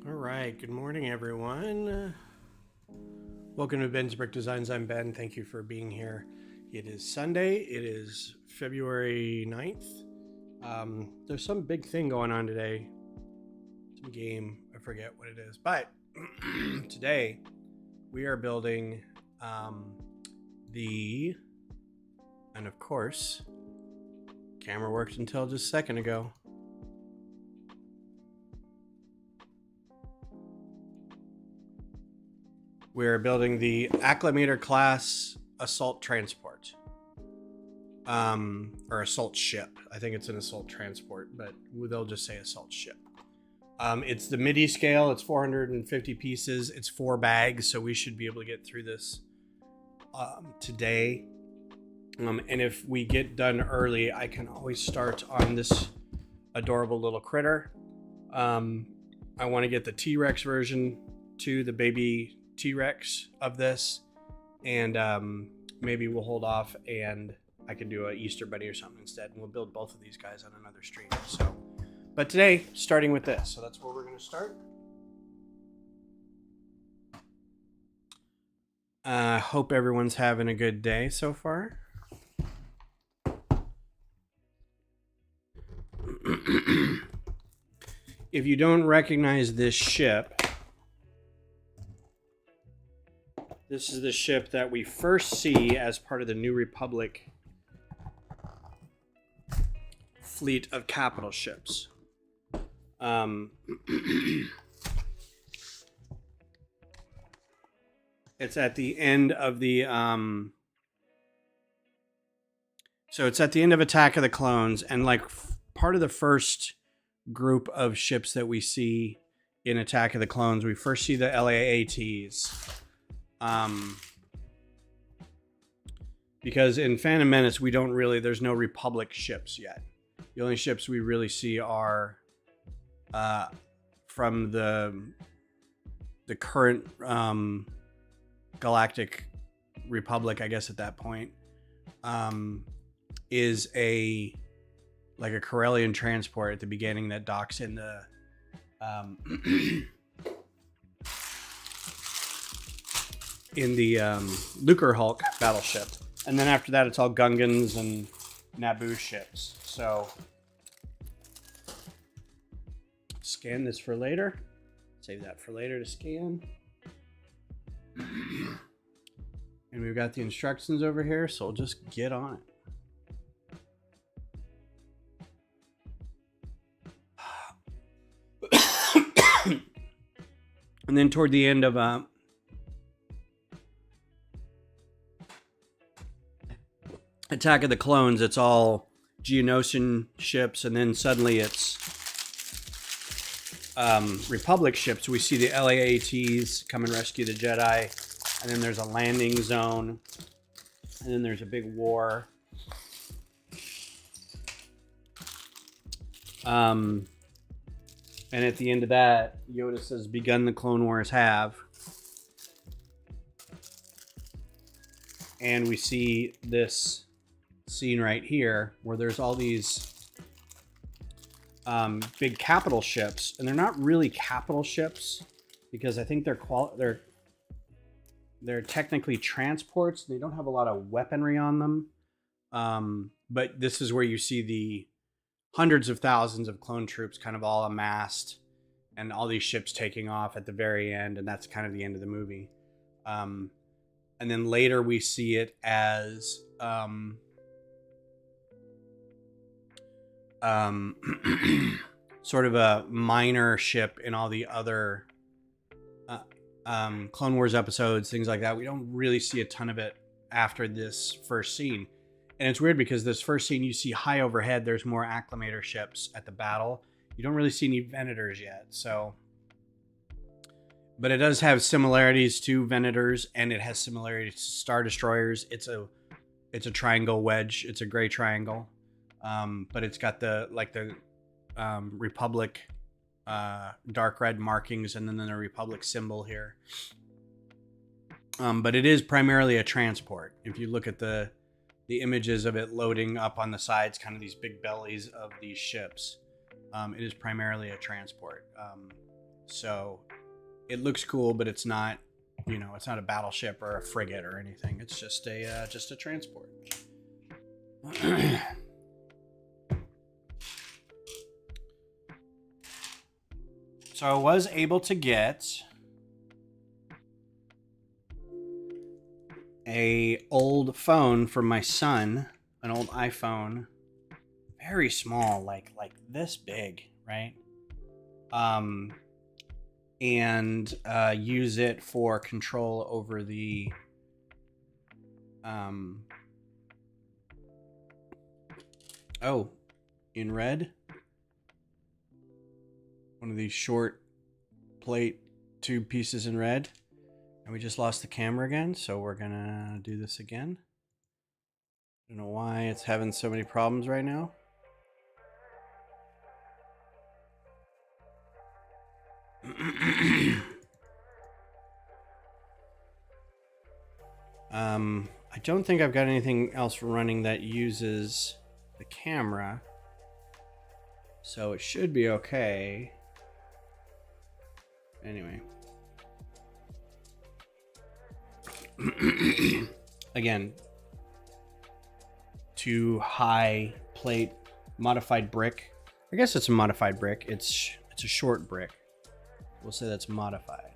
All right, good morning, everyone. Welcome to Ben's Brick Designs. I'm Ben. Thank you for being here. It is Sunday. It is February 9th. There's some big thing going on today. Some game. I forget what it is. But today we are building and of course, camera worked until just a second ago. We're building the Acclamator-class assault transport. Or assault ship. I think it's an assault transport, but they'll just say assault ship. It's the midi scale. It's 450 pieces. It's 4 bags, so we should be able to get through this today. And if we get done early, I can always start on this adorable little critter. I want to get the T-Rex version to the baby T-Rex of this, and maybe we'll hold off and I can do a Easter bunny or something instead, and we'll build both of these guys on another stream. So, but today, starting with this, so that's where we're going to start. Hope everyone's having a good day so far. If you don't recognize this ship, this is the ship that we first see as part of the New Republic fleet of capital ships. It's at the end of the so it's at the end of Attack of the Clones, and like part of the first group of ships that we see in Attack of the Clones, we first see the LAATs. Because in Phantom Menace, there's no Republic ships yet. The only ships we really see are from the current Galactic Republic, I guess at that point, is a Corellian transport at the beginning that docks in the Lucre Hulk battleship. And then after that, it's all Gungans and Naboo ships. So, scan this for later. Save that for later to scan. And we've got the instructions over here, so we'll just get on it. And then toward the end of Attack of the Clones, it's all Geonosian ships, and then suddenly it's Republic ships. We see the LAATs come and rescue the Jedi, and then there's a landing zone, and then there's a big war. And at the end of that, Yoda says, "Begun the Clone Wars have." And we see this scene right here where there's all these big capital ships, and they're not really capital ships because I think they're technically transports. They don't have a lot of weaponry on them, but this is where you see the hundreds of thousands of clone troops kind of all amassed, and all these ships taking off at the very end, and that's kind of the end of the movie. And then later we see it as sort of a minor ship in all the other Clone Wars episodes, things like that. We don't really see a ton of it after this first scene. And it's weird because this first scene, you see high overhead, there's more Acclamator ships at the battle. You don't really see any Venators yet, so... But it does have similarities to Venators, and it has similarities to Star Destroyers. It's a triangle wedge. It's a gray triangle. But it's got the Republic dark red markings, and then the Republic symbol here. But it is primarily a transport. If you look at the images of it loading up on the sides, kind of these big bellies of these ships, it is primarily a transport. So it looks cool, but it's not, you know, it's not a battleship or a frigate or anything. It's just a transport. So I was able to get a old phone from my son, an old iPhone, very small, like this big, right? And use it for control over the oh, in red, one of these short plate tube pieces in red, and we just lost the camera again, so we're gonna do this again. I don't know why it's having so many problems right now. I don't think I've got anything else running that uses the camera, so it should be okay. Anyway. Again, too high plate, modified brick. I guess it's a modified brick. It's a short brick. We'll say that's modified.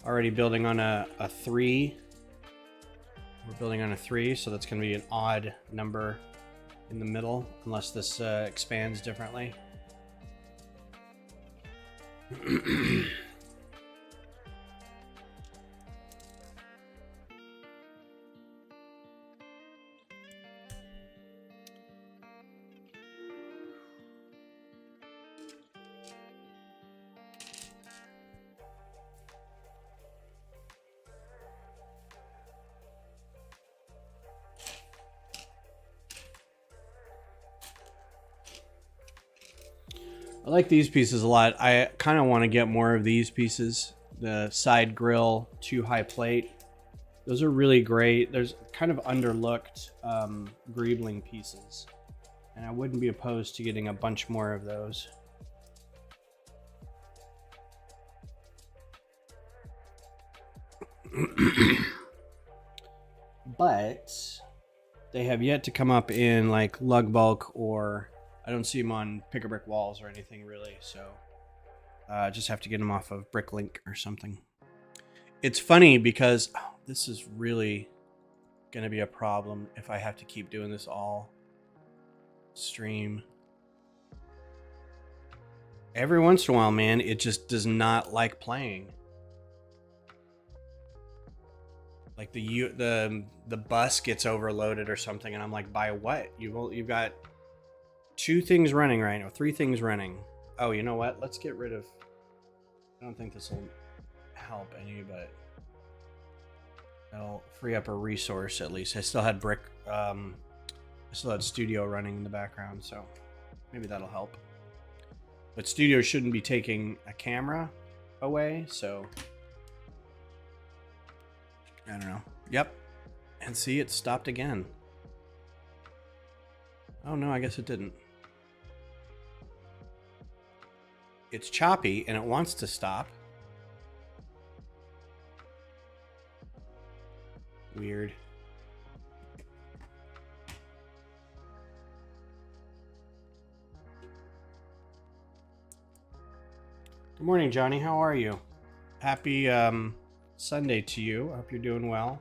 Already building on a 3. We're building on a 3, so that's going to be an odd number in the middle, unless this expands differently. I like these pieces a lot. I kind of want to get more of these pieces. The side grill, 2 high plate. Those are really great. There's kind of underlooked greebling pieces. And I wouldn't be opposed to getting a bunch more of those. But they have yet to come up in like lug bulk, or I don't see them on pick-a-brick walls or anything really, so just have to get them off of Bricklink or something. It's funny because this is really going to be a problem if I have to keep doing this all stream. Every once in a while, man, it just does not like playing. Like the bus gets overloaded or something, and I'm like, by what? You've got 2 things running right now, 3 things running. Oh, you know what? Let's get rid of. I don't think this will help any, but it'll free up a resource at least. I still had I still had Studio running in the background, so maybe that'll help. But Studio shouldn't be taking a camera away, so I don't know. Yep. And see, it stopped again. Oh no, I guess it didn't. It's choppy and it wants to stop. Weird. Good morning, Johnny. How are you? Happy Sunday to you. I hope you're doing well.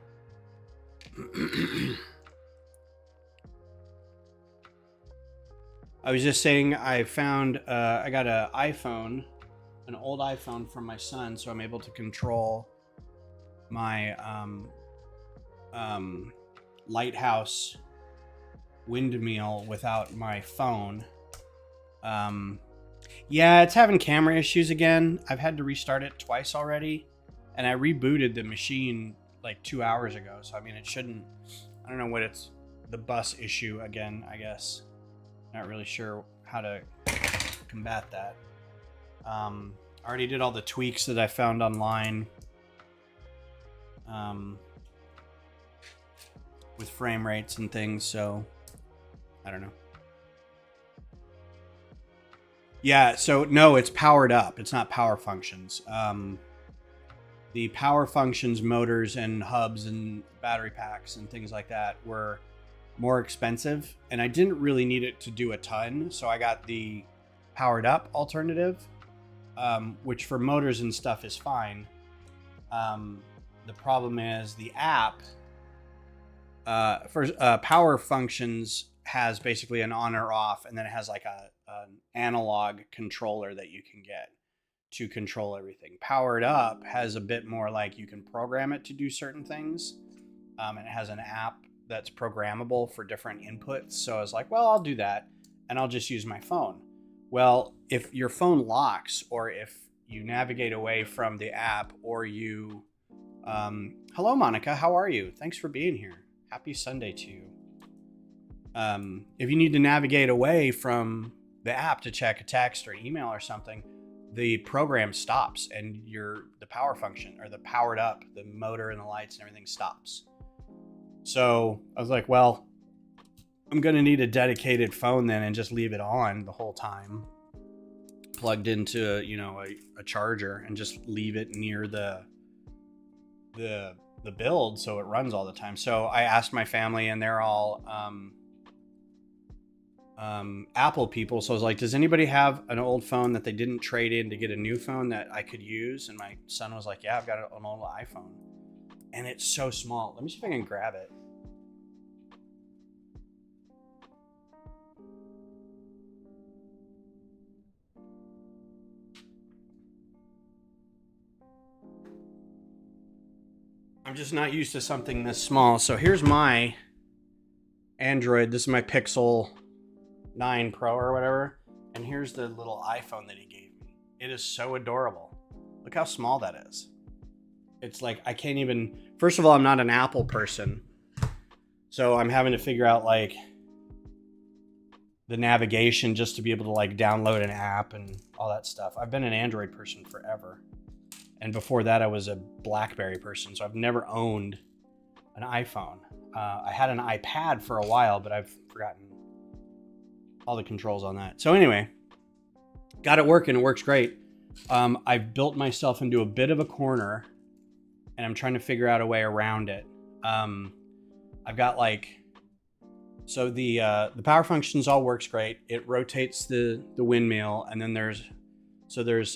I was just saying I found I got an iPhone, an old iPhone from my son, so I'm able to control my lighthouse windmill without my phone. Yeah, it's having camera issues again. I've had to restart it twice already, and I rebooted the machine like 2 hours ago. So I mean, it shouldn't. I don't know what it's. The bus issue again, I guess. Not really sure how to combat that. I already did all the tweaks that I found online. with frame rates and things. So I don't know. Yeah, so no, it's powered up. It's not power functions. The power functions, motors and hubs and battery packs and things like that were more expensive, and I didn't really need it to do a ton. So I got the powered up alternative, which for motors and stuff is fine. The problem is the app for power functions has basically an on or off, and then it has like an analog controller that you can get to control everything. Powered up has a bit more like you can program it to do certain things, and it has an app that's programmable for different inputs. So I was like, well, I'll do that, and I'll just use my phone. Well, if your phone locks, or if you navigate away from the app, or you hello Monica, how are you? Thanks for being here. Happy Sunday to you. If you need to navigate away from the app to check a text or email or something, the program stops, and the power function, or the powered up, the motor and the lights and everything stops. So I was like, well, I'm going to need a dedicated phone then, and just leave it on the whole time, plugged into, you know, a charger, and just leave it near the build so it runs all the time. So I asked my family, and they're all Apple people. So I was like, does anybody have an old phone that they didn't trade in to get a new phone that I could use? And my son was like, yeah, I've got an old iPhone, and it's so small. Let me see if I can grab it. I'm just not used to something this small. So here's my Android. This is my Pixel 9 Pro or whatever. And here's the little iPhone that he gave me. It is so adorable. Look how small that is. It's like, I can't even, first of all, I'm not an Apple person. So I'm having to figure out like the navigation just to be able to like download an app and all that stuff. I've been an Android person forever. And before that, I was a BlackBerry person. So I've never owned an iPhone. I had an iPad for a while, but I've forgotten all the controls on that. So anyway, got it working. It works great. I've built myself into a bit of a corner, and I'm trying to figure out a way around it. I've got like, so the power functions all works great. It rotates the windmill, and then there's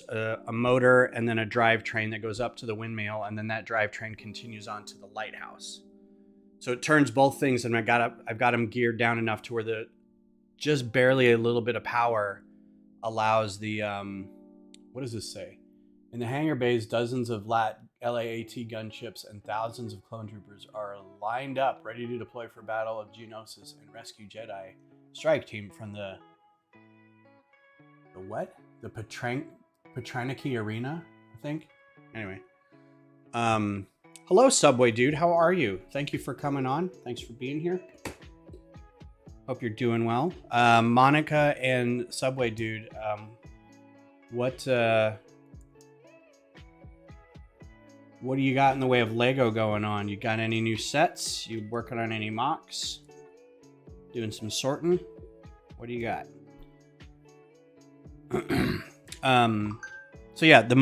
a motor and then a drivetrain that goes up to the windmill, and then that drivetrain continues on to the lighthouse. So it turns both things, and I've got them geared down enough to where just barely a little bit of power allows the what does this say? In the hangar bays, dozens of LAAT gunships and thousands of clone troopers are lined up, ready to deploy for Battle of Geonosis and rescue Jedi strike team from the what? The Patraniki Arena, I think. Anyway. Hello, Subway Dude. How are you? Thank you for coming on. Thanks for being here. Hope you're doing well. Monica and Subway Dude, what do you got in the way of Lego going on? You got any new sets? You working on any mocks? Doing some sorting? What do you got? So yeah, the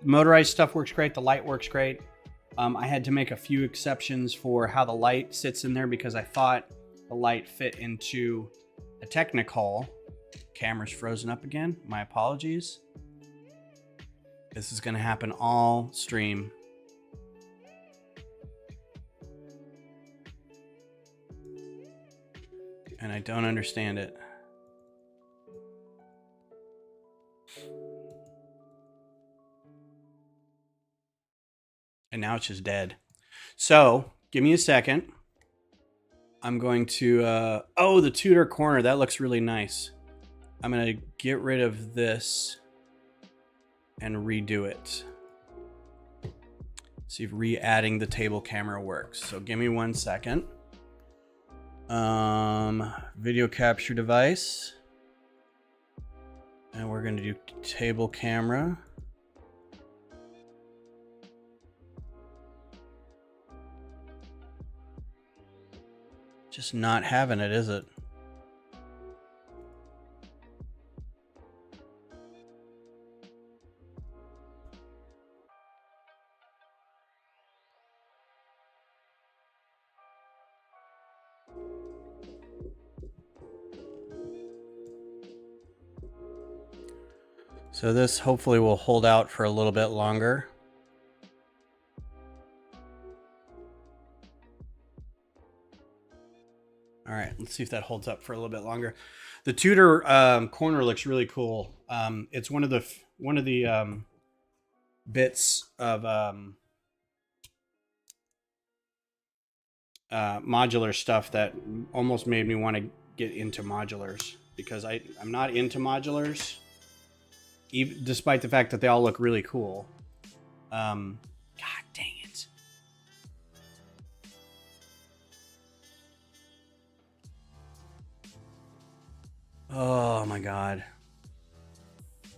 motorized stuff works great. The light works great. I had to make a few exceptions for how the light sits in there because I thought the light fit into a Technicolor. Camera's frozen up again. My apologies. This is going to happen all stream. And I don't understand it. And now it's just dead. So give me a second. I'm going to, oh, the Tudor corner. That looks really nice. I'm going to get rid of this and redo it. See if re-adding the table camera works. So give me 1 second. Video capture device. And we're going to do table camera. Just not having it, is it? So this hopefully will hold out for a little bit longer. All right, let's see if that holds up for a little bit longer. The Tudor corner looks really cool. It's one of the bits of modular stuff that almost made me want to get into modulars, because I'm not into modulars, even despite the fact that they all look really cool. God dang it. Oh my God.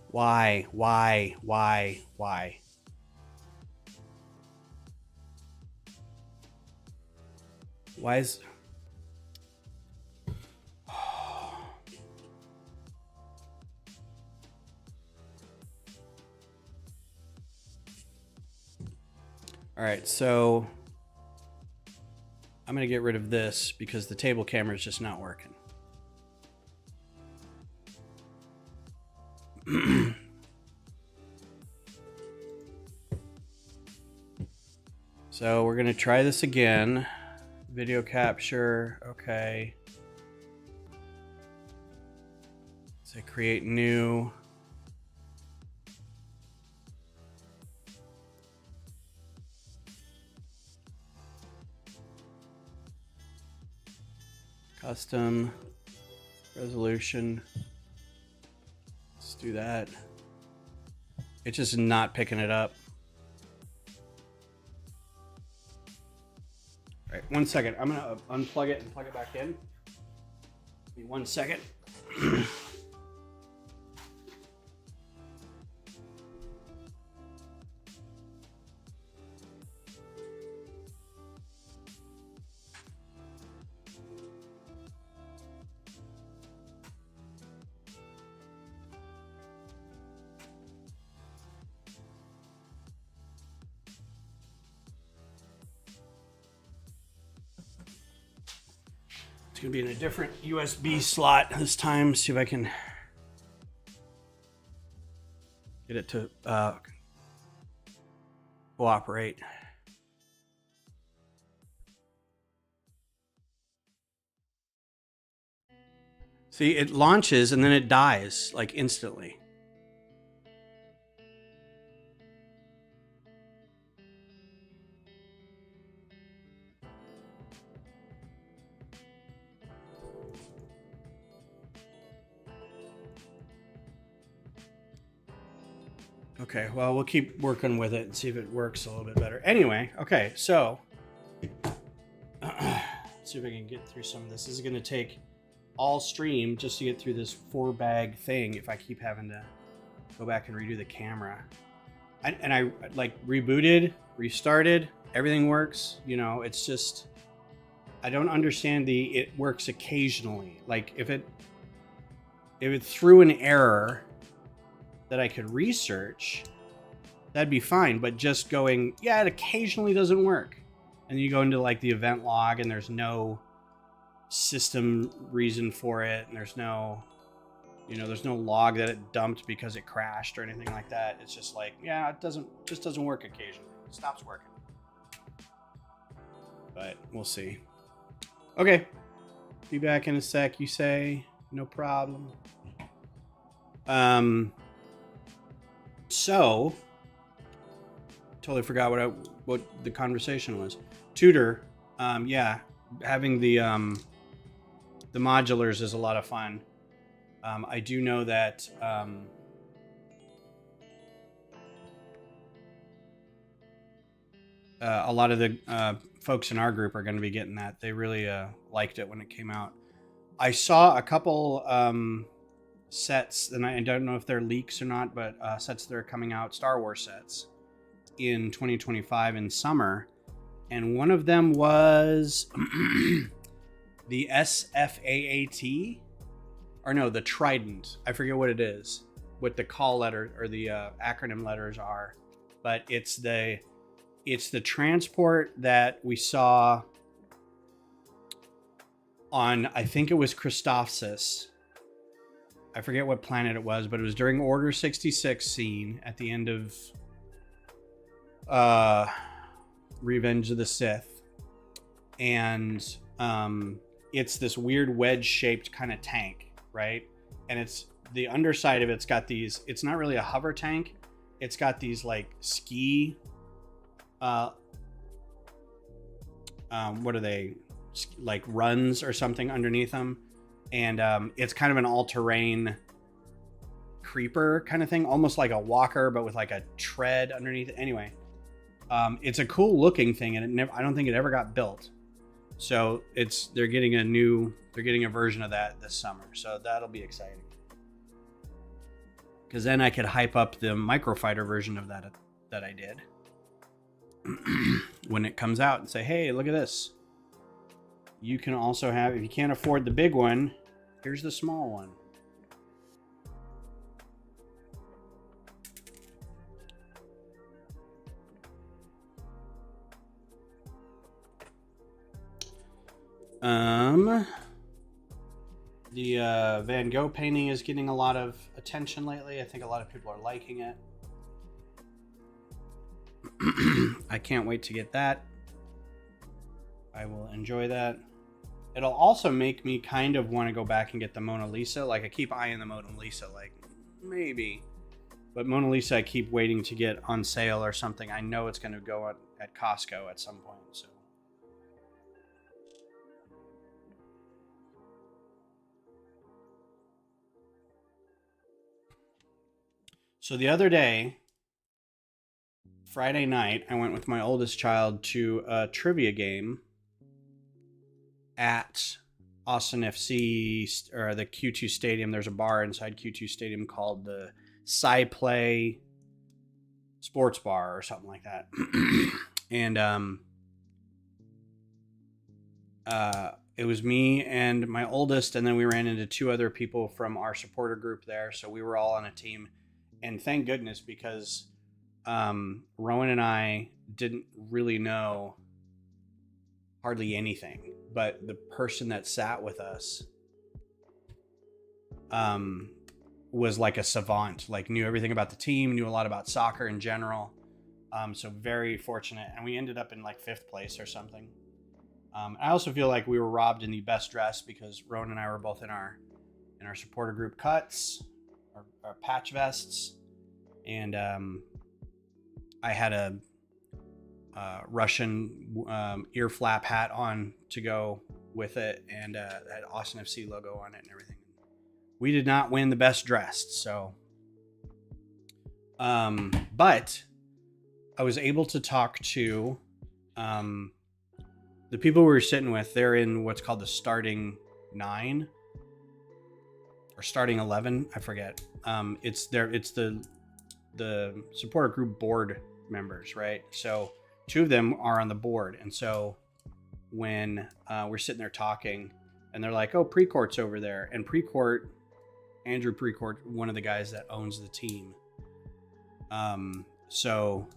Why? Why is... All right, so I'm gonna get rid of this because the table camera is just not working. So we're gonna try this again. Video capture, okay. Say create new. Custom resolution. Let's do that. It's just not picking it up. All right, 1 second. I'm gonna unplug it and plug it back in. Give me 1 second. It's gonna be in a different USB slot this time. See if I can get it to cooperate. See, it launches and then it dies like instantly. Okay, well, we'll keep working with it and see if it works a little bit better. Anyway, okay, so let's see if I can get through some of this. This is going to take all stream just to get through this 4-bag thing if I keep having to go back and redo the camera. And I like rebooted, restarted, everything works. You know, it's just, I don't understand it works occasionally. Like if it threw an error that I could research, that'd be fine. But just going, yeah, it occasionally doesn't work. And you go into like the event log and there's no system reason for it. And there's no, there's no log that it dumped because it crashed or anything like that. It's just like, yeah, just doesn't work occasionally. It stops working. But we'll see. Okay. Be back in a sec, you say. No problem. So, totally forgot what the conversation was. Tudor, yeah, having the modulars is a lot of fun. I do know that a lot of the folks in our group are going to be getting that. They really liked it when it came out. I saw a couple sets, and I don't know if they're leaks or not, but sets that are coming out, Star Wars sets, in 2025 in summer. And one of them was the SFAAT, or no, the Trident. I forget what it is, what the call letter or the acronym letters are, but it's the transport that we saw on, I think it was Christophsis. I forget what planet it was, but it was during Order 66 scene at the end of Revenge of the Sith. And it's this weird wedge-shaped kind of tank, right? And it's the underside of it's got these, it's not really a hover tank. It's got these like ski, what are they? Like runs or something underneath them. And it's kind of an all-terrain creeper kind of thing, almost like a walker, but with like a tread underneath it. Anyway, it's a cool looking thing, and I don't think it ever got built. So they're getting a version of that this summer. So that'll be exciting. Because then I could hype up the microfighter version of that I did when it comes out and say, hey, look at this. You can also have, if you can't afford the big one, here's the small one. The Van Gogh painting is getting a lot of attention lately. I think a lot of people are liking it. I can't wait to get that. I will enjoy that. It'll also make me kind of want to go back and get the Mona Lisa. Like, I keep eyeing the Mona Lisa, like, maybe. But Mona Lisa, I keep waiting to get on sale or something. I know it's going to go at Costco at some point, so. So the other day, Friday night, I went with my oldest child to a trivia game at Austin FC, or the Q2 Stadium. There's a bar inside Q2 Stadium called the SciPlay Sports Bar or something like that. And it was me and my oldest, and then we ran into two other people from our supporter group there. So we were all on a team. And thank goodness, because Rowan and I didn't really know hardly anything, but the person that sat with us was like a savant, like knew everything about the team, knew a lot about soccer in general. So very fortunate. And we ended up in like 5th place or something. I also feel like we were robbed in the best dress, because Rowan and I were both in our supporter group cuts, our patch vests, and I had a Russian ear flap hat on to go with it, and that Austin FC logo on it and everything. We did not win the best dressed, so but I was able to talk to the people we were sitting with. They're in what's called the starting 9 or starting 11, I forget. It's the supporter group board members, right? So 2 of them are on the board. And so when we're sitting there talking, and they're like, oh, Precourt's over there. And Precourt, Andrew Precourt, one of the guys that owns the team. So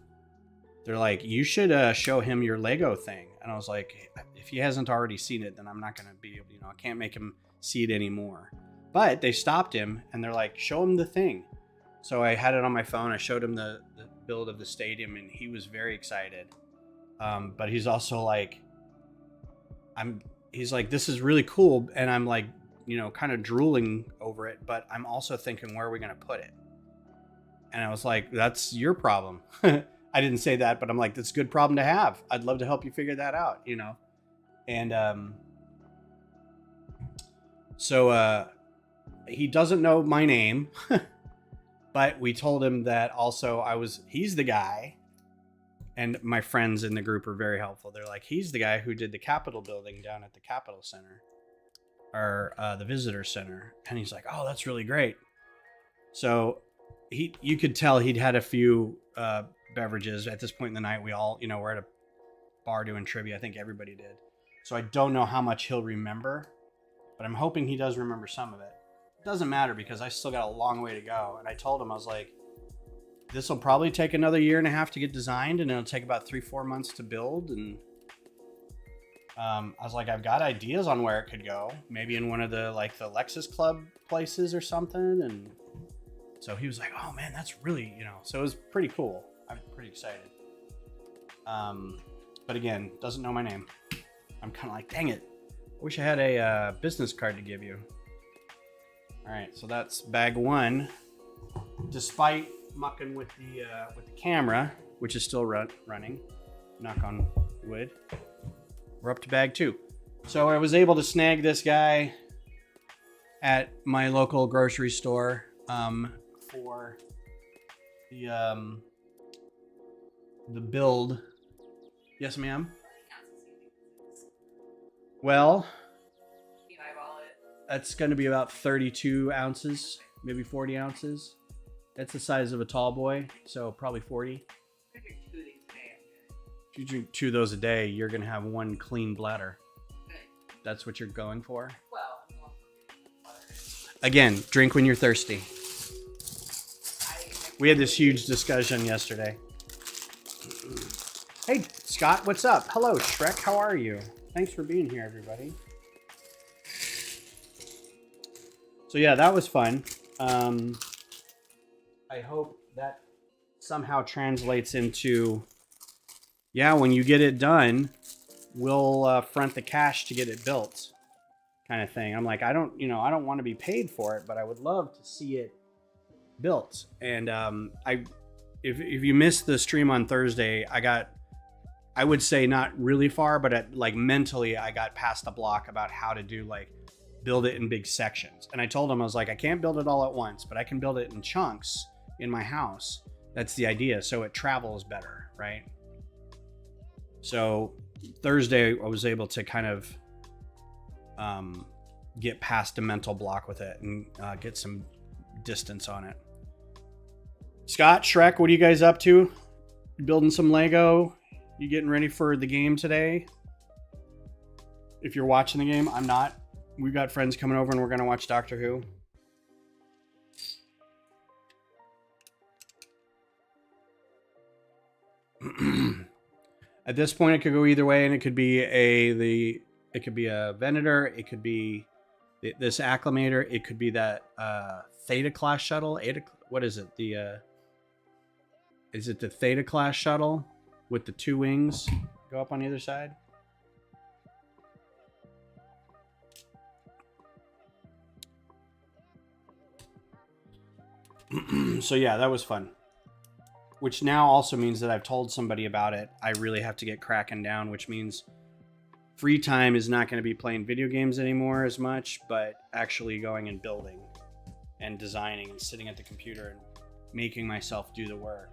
they're like, you should show him your Lego thing. And I was like, if he hasn't already seen it, then I'm not going to be, I can't make him see it anymore. But they stopped him, and they're like, show him the thing. So I had it on my phone. I showed him the build of the stadium, and he was very excited. But he's also like, he's like, this is really cool. And I'm like, kind of drooling over it, but I'm also thinking, where are we going to put it? And I was like, that's your problem. I didn't say that, but I'm like, that's a good problem to have. I'd love to help you figure that out, And so he doesn't know my name, but we told him that also he's the guy. And my friends in the group are very helpful. They're like, he's the guy who did the Capitol building down at the Capitol Center, or the Visitor Center. And he's like, oh, that's really great. So you could tell he'd had a few beverages at this point in the night. We all, we're at a bar doing trivia. I think everybody did. So I don't know how much he'll remember, but I'm hoping he does remember some of it. It doesn't matter because I still got a long way to go. And I told him, I was like, this will probably take another 1.5 years to get designed, and it'll take about 3-4 months to build. And I was like, I've got ideas on where it could go. Maybe in one of the the Lexus Club places or something. And so he was like, oh man, that's really, so it was pretty cool. I'm pretty excited. But again, doesn't know my name. I'm kind of like, dang it. I wish I had a business card to give you. All right, so that's bag 1. Despite mucking with the camera, which is still running, knock on wood, we're up to bag 2. So I was able to snag this guy at my local grocery store for the build. Yes, ma'am. Well, that's going to be about 32 ounces, maybe 40 ounces. That's the size of a tall boy, so probably 40. If you drink 2 of those a day, you're going to have 1 clean bladder. That's what you're going for? Well, again, drink when you're thirsty. We had this huge discussion yesterday. Hey, Scott, what's up? Hello, Shrek. How are you? Thanks for being here, everybody. So yeah, that was fun. I hope that somehow translates into, yeah, when you get it done, we'll front the cash to get it built, kind of thing. I'm like, I don't want to be paid for it, but I would love to see it built. And if you missed the stream on Thursday, I would say not really far, but mentally I got past the block about how to do build it in big sections. And I told him, I was like, I can't build it all at once, but I can build it in chunks in my house. That's the idea. So it travels better, right? So Thursday I was able to kind of get past a mental block with it and get some distance on it. Scott, Shrek, what are you guys up to? You building some Lego? You getting ready for the game today? If you're watching the game, I'm not. We've got friends coming over and we're going to watch Doctor Who. At this point, it could go either way, and it could be a Venator, it could be this Acclamator, it could be that Theta-class shuttle. What is it? Is it the Theta-class shuttle with the 2 wings go up on either side? So yeah, that was fun. Which now also means that I've told somebody about it. I really have to get cracking down, which means free time is not going to be playing video games anymore as much, but actually going and building and designing and sitting at the computer and making myself do the work.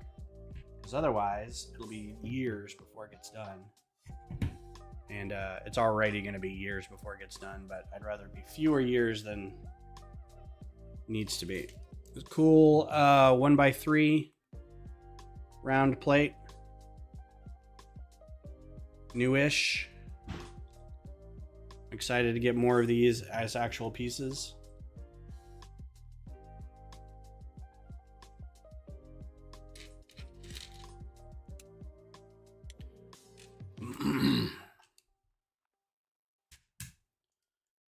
Because otherwise, it'll be years before it gets done. And it's already going to be years before it gets done, but I'd rather be fewer years than needs to be. It's cool 1x3 round plate. Newish. Excited to get more of these as actual pieces.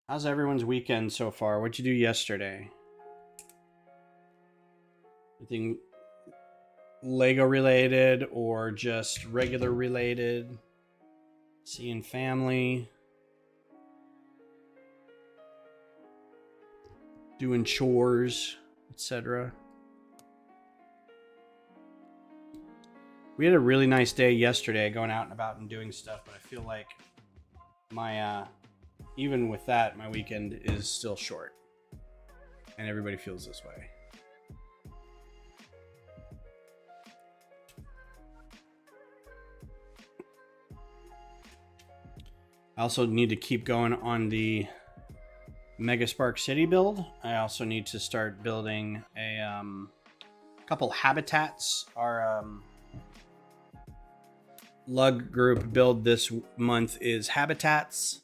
How's everyone's weekend so far? What'd you do yesterday? Anything Lego related or just regular related? Seeing family? Doing chores, etc. We had a really nice day yesterday going out and about and doing stuff, but I feel like my even with that, my weekend is still short. And everybody feels this way. I also need to keep going on the Mega Spark City build. I also need to start building a couple habitats. Our lug group build this month is habitats.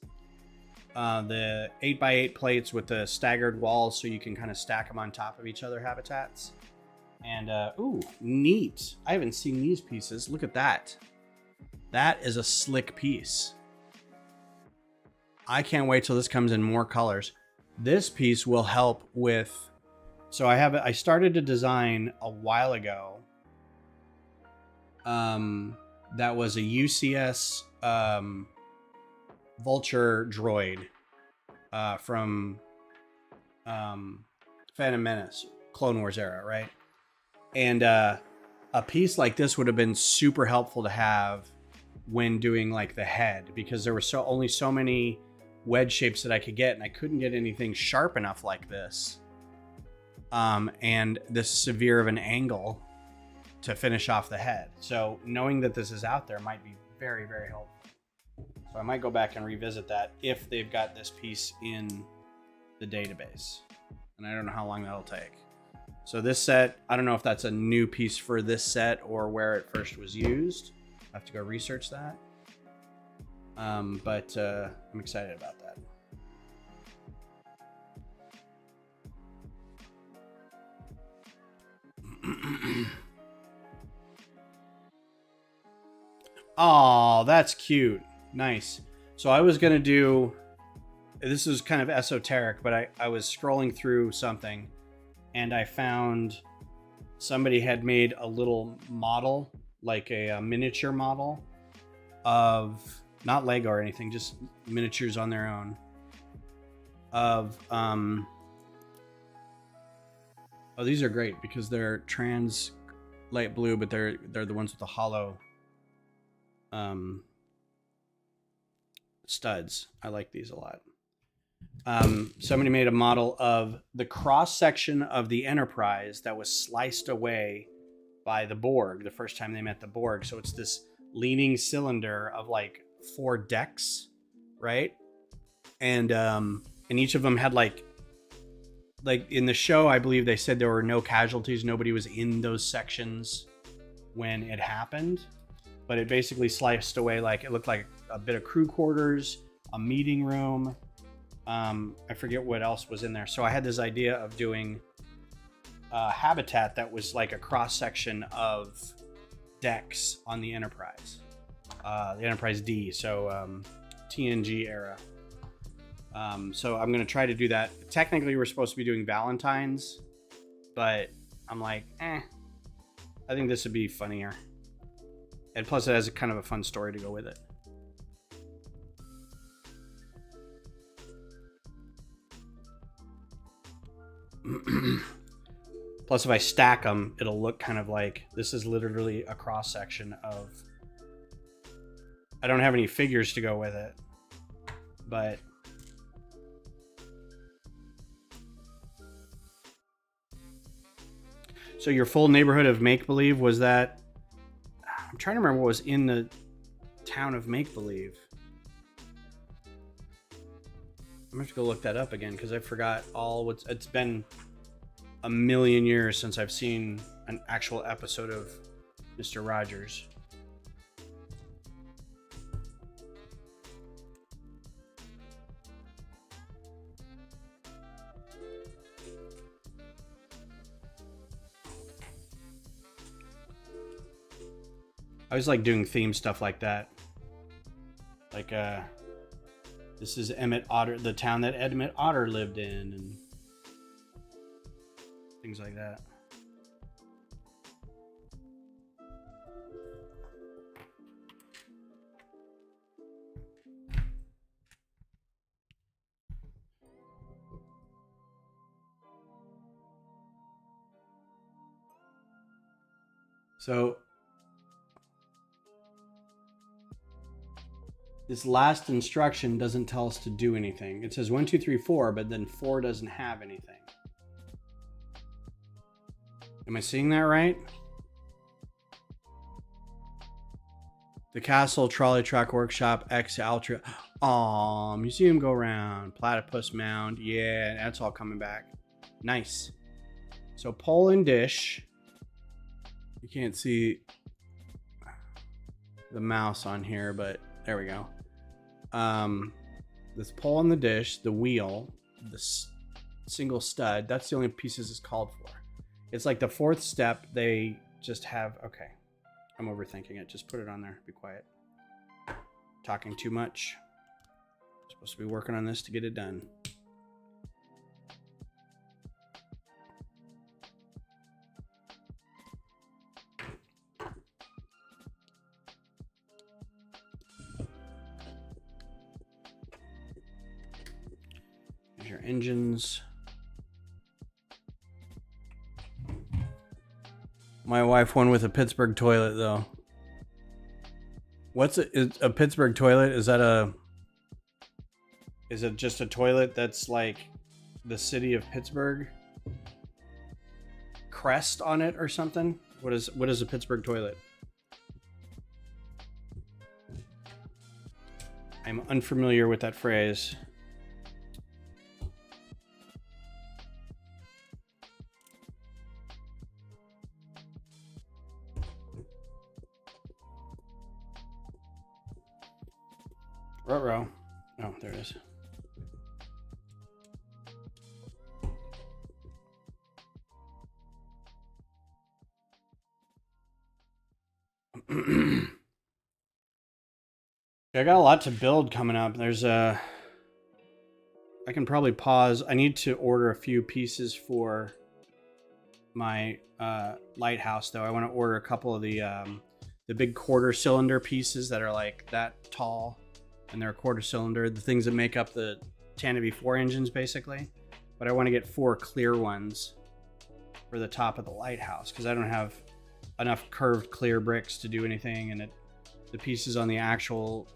The 8x8 plates with the staggered walls so you can kind of stack them on top of each other habitats. And, ooh, neat. I haven't seen these pieces. Look at that. That is a slick piece. I can't wait till this comes in more colors. This piece will help with, so I started to design a while ago. That was a UCS, vulture droid, from, Phantom Menace, Clone Wars era, right? And, a piece like this would have been super helpful to have when doing like the head, because there were only so many wedge shapes that I could get, and I couldn't get anything sharp enough like this. And this severe of an angle to finish off the head. So knowing that this is out there might be very, very helpful. So I might go back and revisit that if they've got this piece in the database. And I don't know how long that'll take. So this set, I don't know if that's a new piece for this set or where it first was used. I have to go research that. But I'm excited about that. Oh, that's cute. Nice. So I was going to do, this is kind of esoteric, but I was scrolling through something and I found somebody had made a little model, like a miniature model of, not Lego or anything, just miniatures on their own of, oh, these are great because they're trans light blue, but they're the ones with the hollow studs. I like these a lot. Somebody made a model of the cross section of the Enterprise that was sliced away by the Borg the first time they met the Borg. So it's this leaning cylinder of like 4 decks, right? And each of them had like in the show, I believe they said there were no casualties. Nobody was in those sections when it happened, but it basically sliced away. Like it looked like a bit of crew quarters, a meeting room. I forget what else was in there. So I had this idea of doing a habitat that was like a cross section of decks on the Enterprise, the Enterprise D. So TNG era. So I'm going to try to do that. Technically, we're supposed to be doing Valentine's, but I'm like, I think this would be funnier. And plus, it has a kind of a fun story to go with it. Plus, if I stack them, it'll look kind of like this is literally a cross section of. I don't have any figures to go with it, but. So your full neighborhood of make-believe was that? I'm trying to remember what was in the town of make-believe. I'm gonna have to go look that up again because I forgot all what's. It's been a million years since I've seen an actual episode of Mr. Rogers. I always like doing theme stuff like that. Like, this is Emmett Otter, the town that Emmett Otter lived in, and things like that. So this last instruction doesn't tell us to do anything. It says 1, 2, 3, 4, but then 4 doesn't have anything. Am I seeing that right? The castle, trolley track, workshop, X, Ultra. Aw, museum go round, platypus mound. Yeah, that's all coming back. Nice. So pole and dish. You can't see. the mouse on here, but there we go. This pole on the dish, the wheel, the single stud, that's the only pieces it's called for. It's like the fourth step. They just have, okay, I'm overthinking it. Just put it on there. Be quiet. Talking too much. Supposed to be working on this to get it done. Here's your engines. My wife won with a Pittsburgh toilet, though. What's a Pittsburgh toilet? Is it just a toilet that's like the city of Pittsburgh crest on it or something? What is a Pittsburgh toilet? I'm unfamiliar with that phrase. Ruh-roh. Oh, there it is. I got a lot to build coming up. I can probably pause. I need to order a few pieces for my lighthouse, though. I want to order a couple of the big quarter cylinder pieces that are like that tall, and they're a quarter cylinder. The things that make up the Tana V4 engines, basically. But I want to get 4 clear ones for the top of the lighthouse because I don't have enough curved clear bricks to do anything, and the pieces on the actual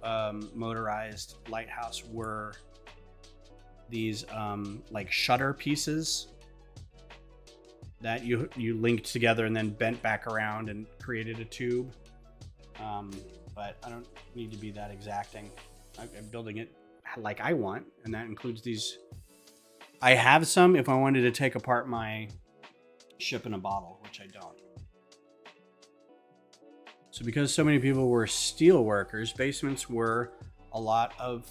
motorized lighthouse were these like shutter pieces that you linked together and then bent back around and created a tube. But I don't need to be that exacting. I'm building it like I want, and that includes these. I have some if I wanted to take apart my ship in a bottle, which I don't. So because so many people were steel workers, basements were a lot of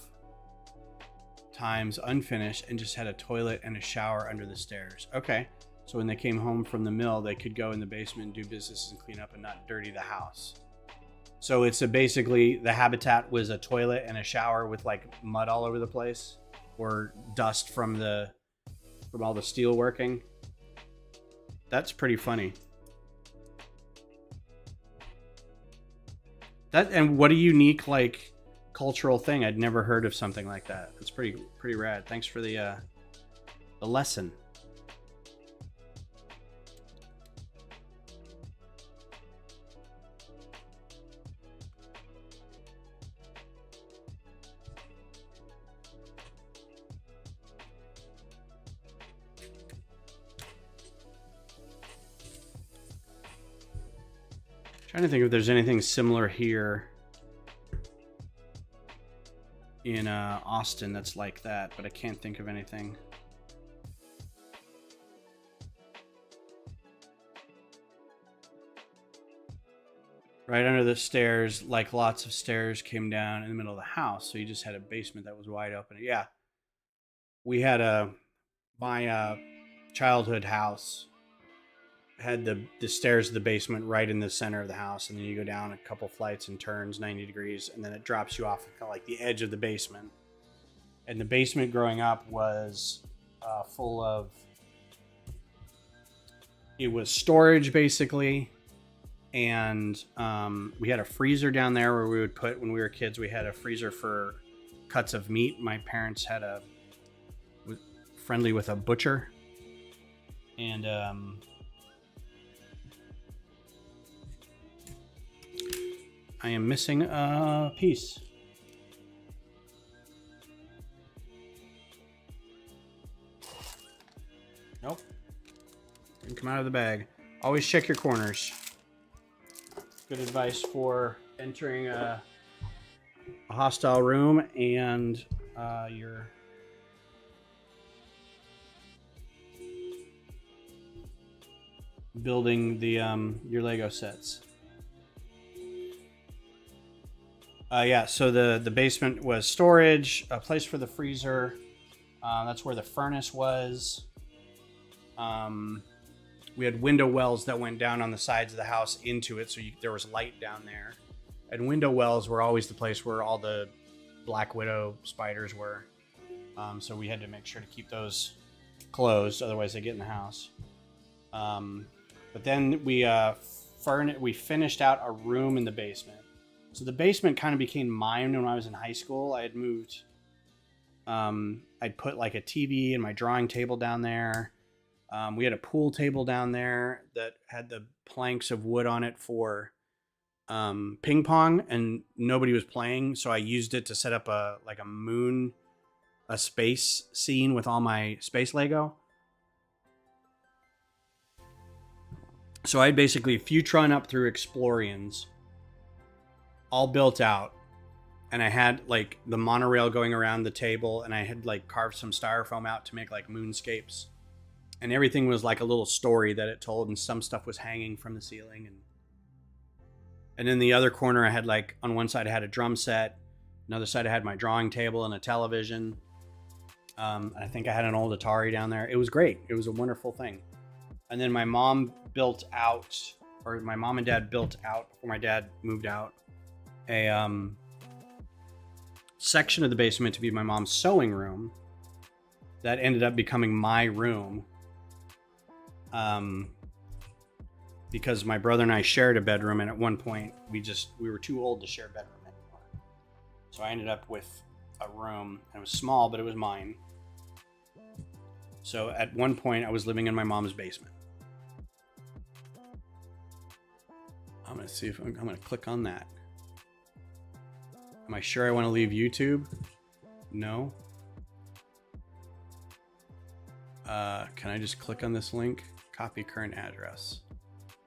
times unfinished and just had a toilet and a shower under the stairs. Okay, so when they came home from the mill, they could go in the basement and do business and clean up and not dirty the house. So it's basically the habitat was a toilet and a shower with like mud all over the place or dust from all the steel working. That's pretty funny. And what a unique like cultural thing. I'd never heard of something like that. It's pretty rad. Thanks for the lesson. Trying to think if there's anything similar here in Austin that's like that, but I can't think of anything. Right under the stairs, like lots of stairs came down in the middle of the house, so you just had a basement that was wide open. Yeah, we had my childhood house had the stairs to the basement right in the center of the house, and then you go down a couple flights and turns 90 degrees, and then it drops you off at kind of like the edge of the basement. And the basement growing up was full of, it was storage basically, and we had a freezer down there where we would put, when we were kids, we had a freezer for cuts of meat. My parents had friendly with a butcher, and I am missing a piece. Nope. Didn't come out of the bag. Always check your corners. Good advice for entering a hostile room and your building the your Lego sets. Yeah, so the basement was storage, a place for the freezer. That's where the furnace was. We had window wells that went down on the sides of the house into it, so there was light down there. And window wells were always the place where all the black widow spiders were. So we had to make sure to keep those closed, otherwise they get in the house. But then we finished out a room in the basement. So the basement kind of became mine when I was in high school. I had moved. I'd put like a TV and my drawing table down there. We had a pool table down there that had the planks of wood on it for ping pong, and nobody was playing, so I used it to set up a space scene with all my space Lego. So I had basically Futron up through Explorians all built out, and I had like the monorail going around the table, and I had like carved some styrofoam out to make like moonscapes, and everything was like a little story that it told, and some stuff was hanging from the ceiling. And in the other corner, I had like, on one side I had a drum set, another side I had my drawing table and a television. I think I had an old Atari down there. It was great. It was a wonderful thing. And then my mom and dad built out, before my dad moved out, a section of the basement to be my mom's sewing room that ended up becoming my room. Because my brother and I shared a bedroom, and at one point we were too old to share a bedroom anymore. So I ended up with a room, and it was small, but it was mine. So at one point I was living in my mom's basement. I'm going to see if I'm going to click on that. Am I sure I want to leave YouTube? No. Can I just click on this link? Copy current address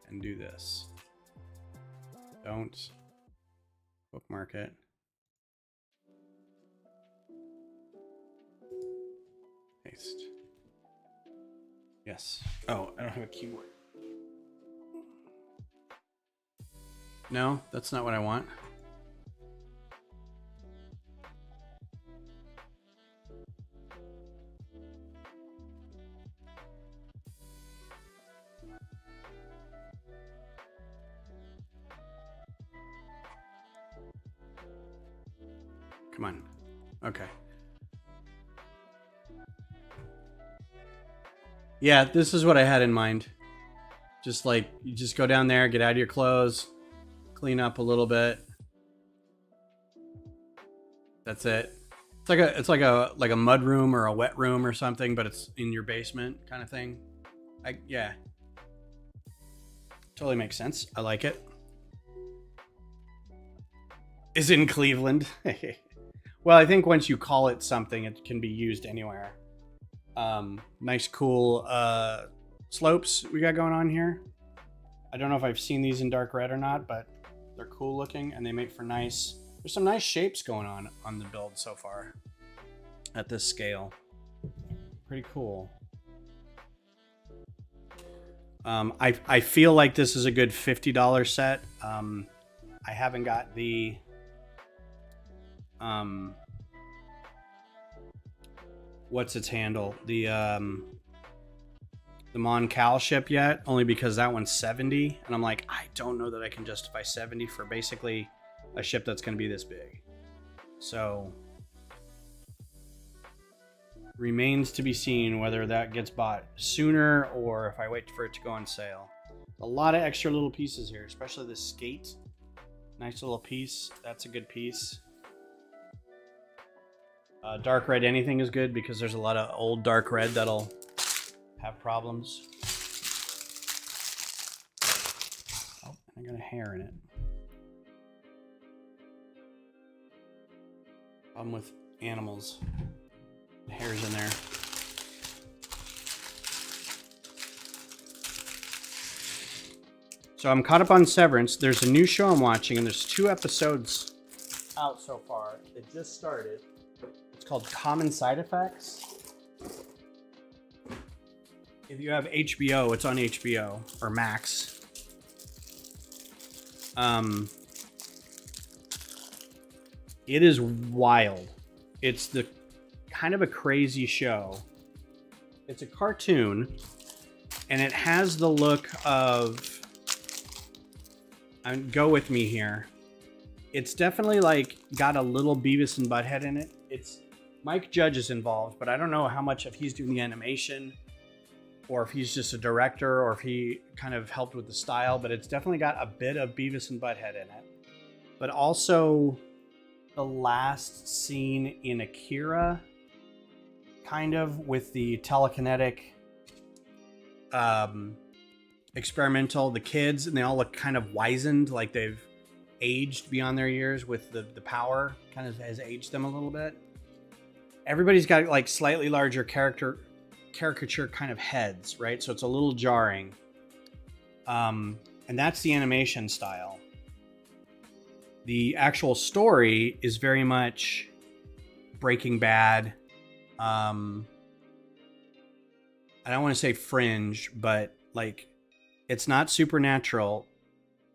and do this. Don't bookmark it. Paste. Yes. Oh, I don't have a keyboard. No, that's not what I want. Come on. Okay. Yeah, this is what I had in mind. Just like, you just go down there, get out of your clothes, clean up a little bit. That's it. It's like a mud room or a wet room or something, but it's in your basement kind of thing. Yeah. Totally makes sense. I like it. Is in Cleveland. Well, I think once you call it something, it can be used anywhere. Nice, cool slopes we got going on here. I don't know if I've seen these in dark red or not, but they're cool looking, and they make for nice... There's some nice shapes going on the build so far at this scale. Pretty cool. I feel like this is a good $50 set. I haven't got the... what's its handle? The Mon Cal ship yet, only because that one's 70, and I'm like, I don't know that I can justify 70 for basically a ship that's going to be this big. So remains to be seen whether that gets bought sooner or if I wait for it to go on sale. A lot of extra little pieces here, especially this skate. Nice little piece. That's a good piece. Dark red anything is good because there's a lot of old dark red that'll have problems. Oh, I got a hair in it. Problem with animals. The hair's in there. So I'm caught up on Severance. There's a new show I'm watching, and there's 2 episodes out so far. It just started. It's called Common Side Effects. If you have HBO, it's on HBO or Max. It is wild. It's the kind of a crazy show. It's a cartoon, and it has the look of, go with me here. It's definitely like got a little Beavis and Butthead in it. It's Mike Judge is involved, but I don't know how much if he's doing the animation or if he's just a director or if he kind of helped with the style, but it's definitely got a bit of Beavis and Butthead in it. But also the last scene in Akira, kind of with the telekinetic experimental, the kids, and they all look kind of wizened, like they've aged beyond their years with the power kind of has aged them a little bit. Everybody's got like slightly larger caricature kind of heads, right? So it's a little jarring. And that's the animation style. The actual story is very much Breaking Bad. I don't want to say fringe, but like it's not supernatural.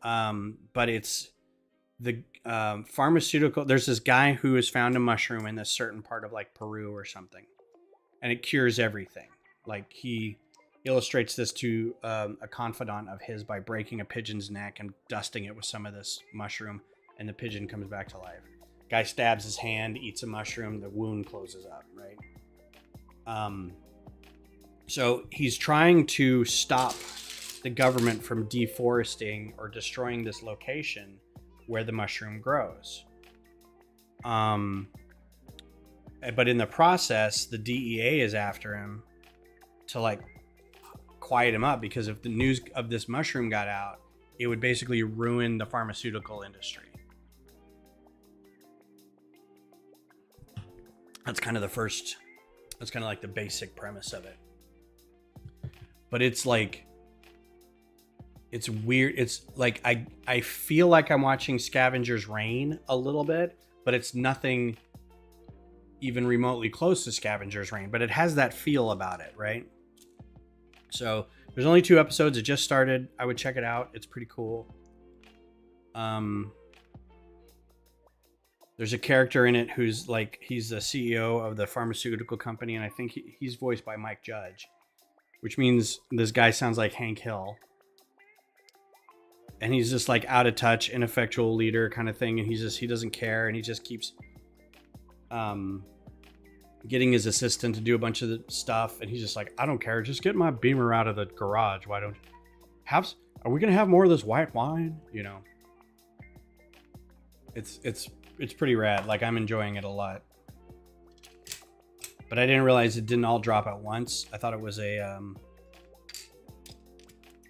But it's the pharmaceutical. There's this guy who has found a mushroom in this certain part of like Peru or something, and it cures everything. Like he illustrates this to a confidant of his by breaking a pigeon's neck and dusting it with some of this mushroom, and the pigeon comes back to life. Guy stabs his hand, eats a mushroom, the wound closes up, right? So he's trying to stop the government from deforesting or destroying this location where the mushroom grows. But in the process, the DEA is after him to like quiet him up, because if the news of this mushroom got out, it would basically ruin the pharmaceutical industry. That's kind of like the basic premise of it. But it's like, it's weird. It's like, I feel like I'm watching Scavenger's Reign a little bit, but it's nothing even remotely close to Scavenger's Reign, but it has that feel about it, right? So there's only 2 episodes. It just started. I would check it out. It's pretty cool. There's a character in it who's like, he's the CEO of the pharmaceutical company, and I think he's voiced by Mike Judge, which means this guy sounds like Hank Hill. And he's just like out of touch, ineffectual leader kind of thing, and he doesn't care, and he just keeps getting his assistant to do a bunch of the stuff, and he's just like, I don't care, just get my Beamer out of the garage. Why don't are we gonna have more of this white wine? You know, it's pretty rad. Like, I'm enjoying it a lot. But I didn't realize it didn't all drop at once. I thought it was a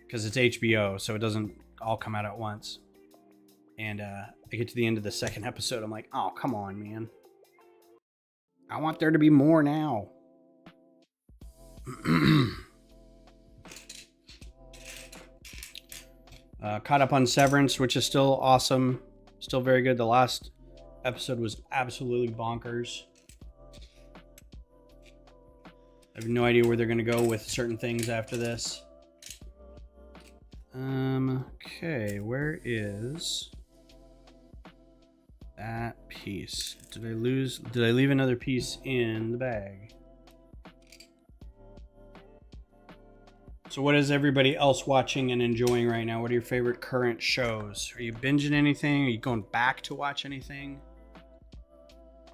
because it's HBO, so it doesn't all come out at once. And I get to the end of the 2nd episode, I'm like, oh, come on, man. I want there to be more now. Caught up on Severance, which is still awesome. Still very good. The last episode was absolutely bonkers. I have no idea where they're going to go with certain things after this. Okay, where is that piece? Did I leave another piece in the bag? So what is everybody else watching and enjoying right now? What are your favorite current shows? Are you binging anything? Are you going back to watch anything?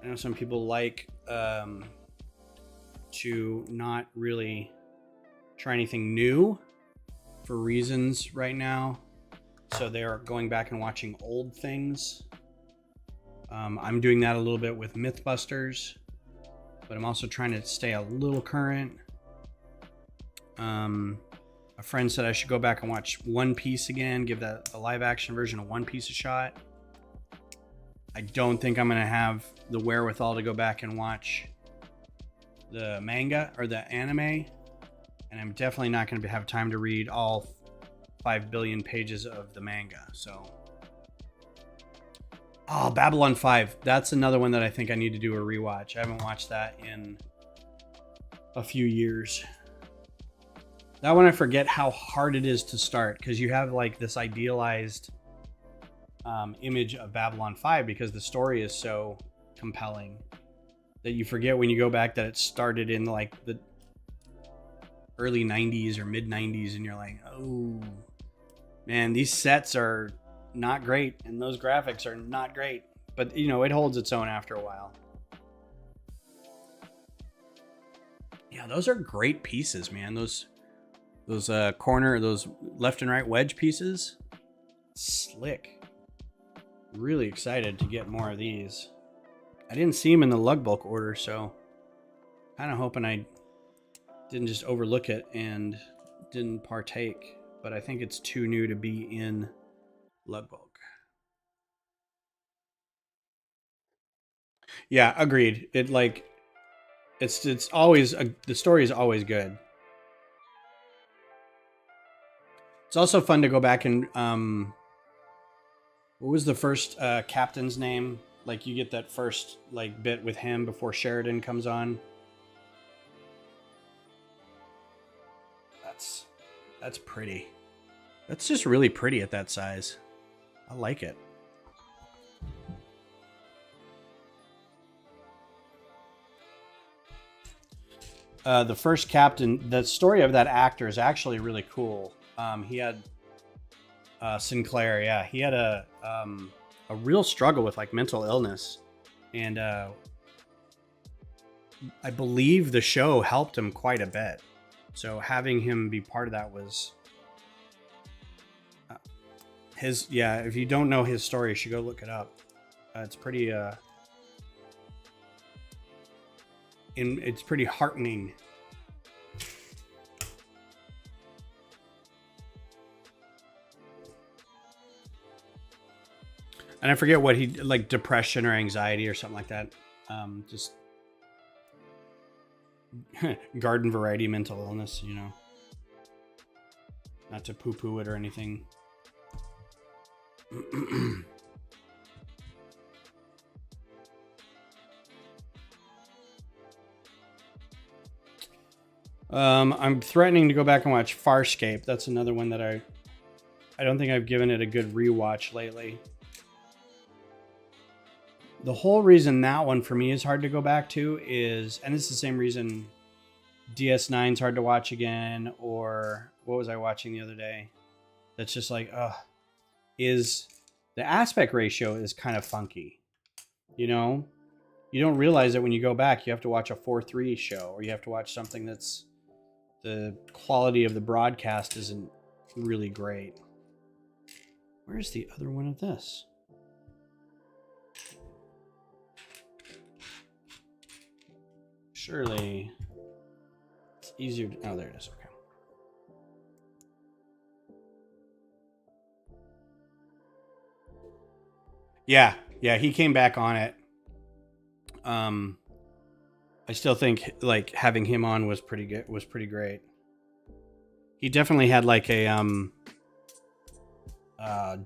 I know some people like to not really try anything new for reasons right now. So they're going back and watching old things. I'm doing that a little bit with Mythbusters, but I'm also trying to stay a little current. A friend said I should go back and watch One Piece again, give the live action version of One Piece a shot. I don't think I'm going to have the wherewithal to go back and watch the manga or the anime. And I'm definitely not going to have time to read all 5 billion pages of the manga. So, oh, Babylon 5. That's another one that I think I need to do a rewatch. I haven't watched that in a few years. That one I forget how hard it is to start, because you have like this idealized image of Babylon 5 because the story is so compelling that you forget when you go back that it started in like the early 90s or mid 90s, and you're like, oh man, these sets are not great and those graphics are not great, but you know, it holds its own after a while. Yeah, those are great pieces, man. Those corner, those left and right wedge pieces, slick. Really excited to get more of these. I didn't see them in the lug bulk order, so kind of hoping I didn't just overlook it and didn't partake, but I think it's too new to be in lug bulk. Yeah, agreed. It like it's always the story is always good. It's also fun to go back and what was the first captain's name? Like you get that first like bit with him before Sheridan comes on. That's pretty. That's just really pretty at that size. I like it. The first captain, the story of that actor is actually really cool. He had Sinclair, yeah, he had a real struggle with like mental illness, and I believe the show helped him quite a bit. So having him be part of that was his. Yeah, if you don't know his story, you should go look it up. It's pretty. It's pretty heartening. And I forget what he like, depression or anxiety or something like that. Just garden variety mental illness, you know. Not to poo-poo it or anything. I'm threatening to go back and watch Farscape. That's another one that I don't think I've given it a good rewatch lately. The whole reason that one for me is hard to go back to is, and it's the same reason DS9's hard to watch again, or what was I watching the other day? That's just like, is the aspect ratio is kind of funky. You know, you don't realize that when you go back, you have to watch a 4:3 show, or you have to watch something that's the quality of the broadcast isn't really great. Where's the other one of this? Surely it's easier to, oh, there it is. Okay. Yeah, he came back on it. I still think like having him on was pretty good, was pretty great. He definitely had like a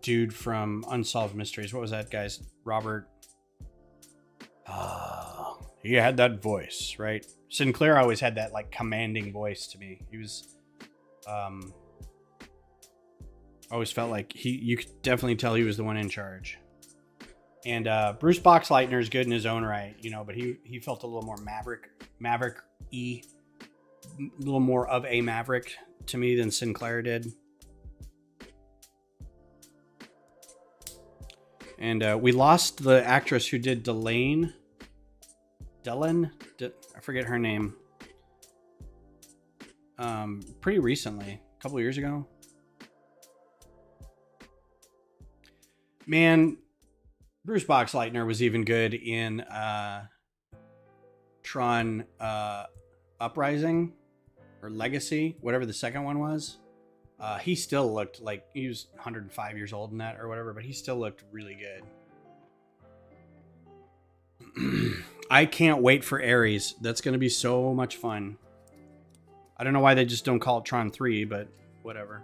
dude from Unsolved Mysteries. What was that guy's? Robert. He had that voice, right? Sinclair always had that like commanding voice to me. He was always felt like you could definitely tell he was the one in charge. And Bruce Boxleitner is good in his own right, you know, but he felt a little more Maverick-y, a little more of a Maverick to me than Sinclair did. And we lost the actress who did Dellen, I forget her name. Pretty recently, a couple of years ago. Man, Bruce Boxleitner was even good in Tron Uprising or Legacy, whatever the second one was. He still looked like he was 105 years old in that or whatever, but he still looked really good. I can't wait for Ares. That's going to be so much fun. I don't know why they just don't call it Tron 3, but whatever.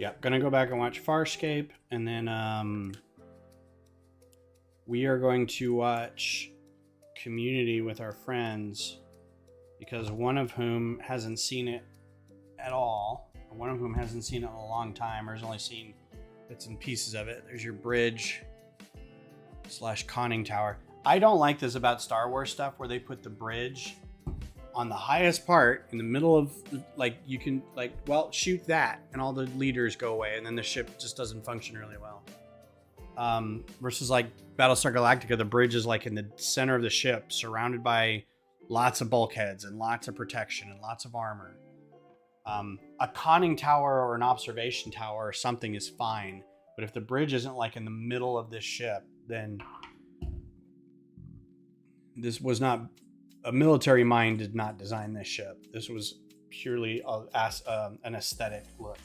Yeah, gonna go back and watch Farscape, and then we are going to watch Community with our friends, because one of whom hasn't seen it at all, or one of whom hasn't seen it in a long time, or has only seen bits and pieces of it. There's your bridge / conning tower. I don't like this about Star Wars stuff, where they put the bridge on the highest part in the middle of, like, you can, like, well, shoot that and all the leaders go away, and then the ship just doesn't function really well. Versus like Battlestar Galactica, the bridge is like in the center of the ship, surrounded by lots of bulkheads and lots of protection and lots of armor. A conning tower or an observation tower or something is fine, but if the bridge isn't like in the middle of this ship, then this was not, a military mind did not design this ship. This was purely an aesthetic look.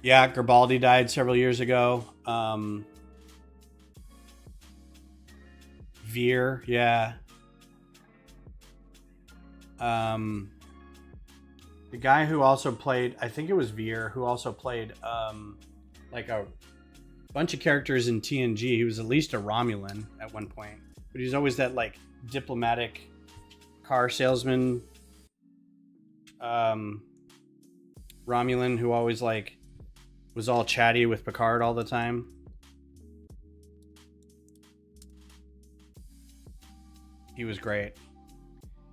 Yeah, Garibaldi died several years ago. Veer, yeah. The guy who also played, I think it was Veer, who also played like a bunch of characters in TNG. He was at least a Romulan at one point, but he's always that like diplomatic car salesman Romulan who always like was all chatty with Picard all the time. He was great.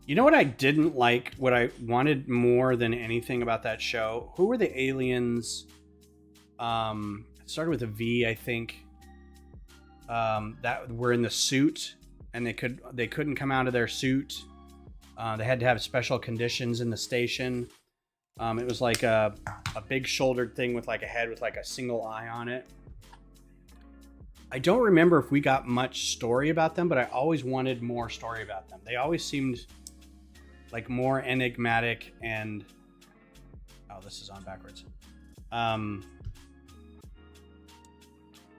You know what I didn't like, what I wanted more than anything about that show? Who were the aliens? It started with a V, I think. That were in the suit, and they couldn't come out of their suit. They had to have special conditions in the station. It was like a big shouldered thing with like a head with like a single eye on it. I don't remember if we got much story about them, but I always wanted more story about them. They always seemed like more enigmatic and... Oh, this is on backwards.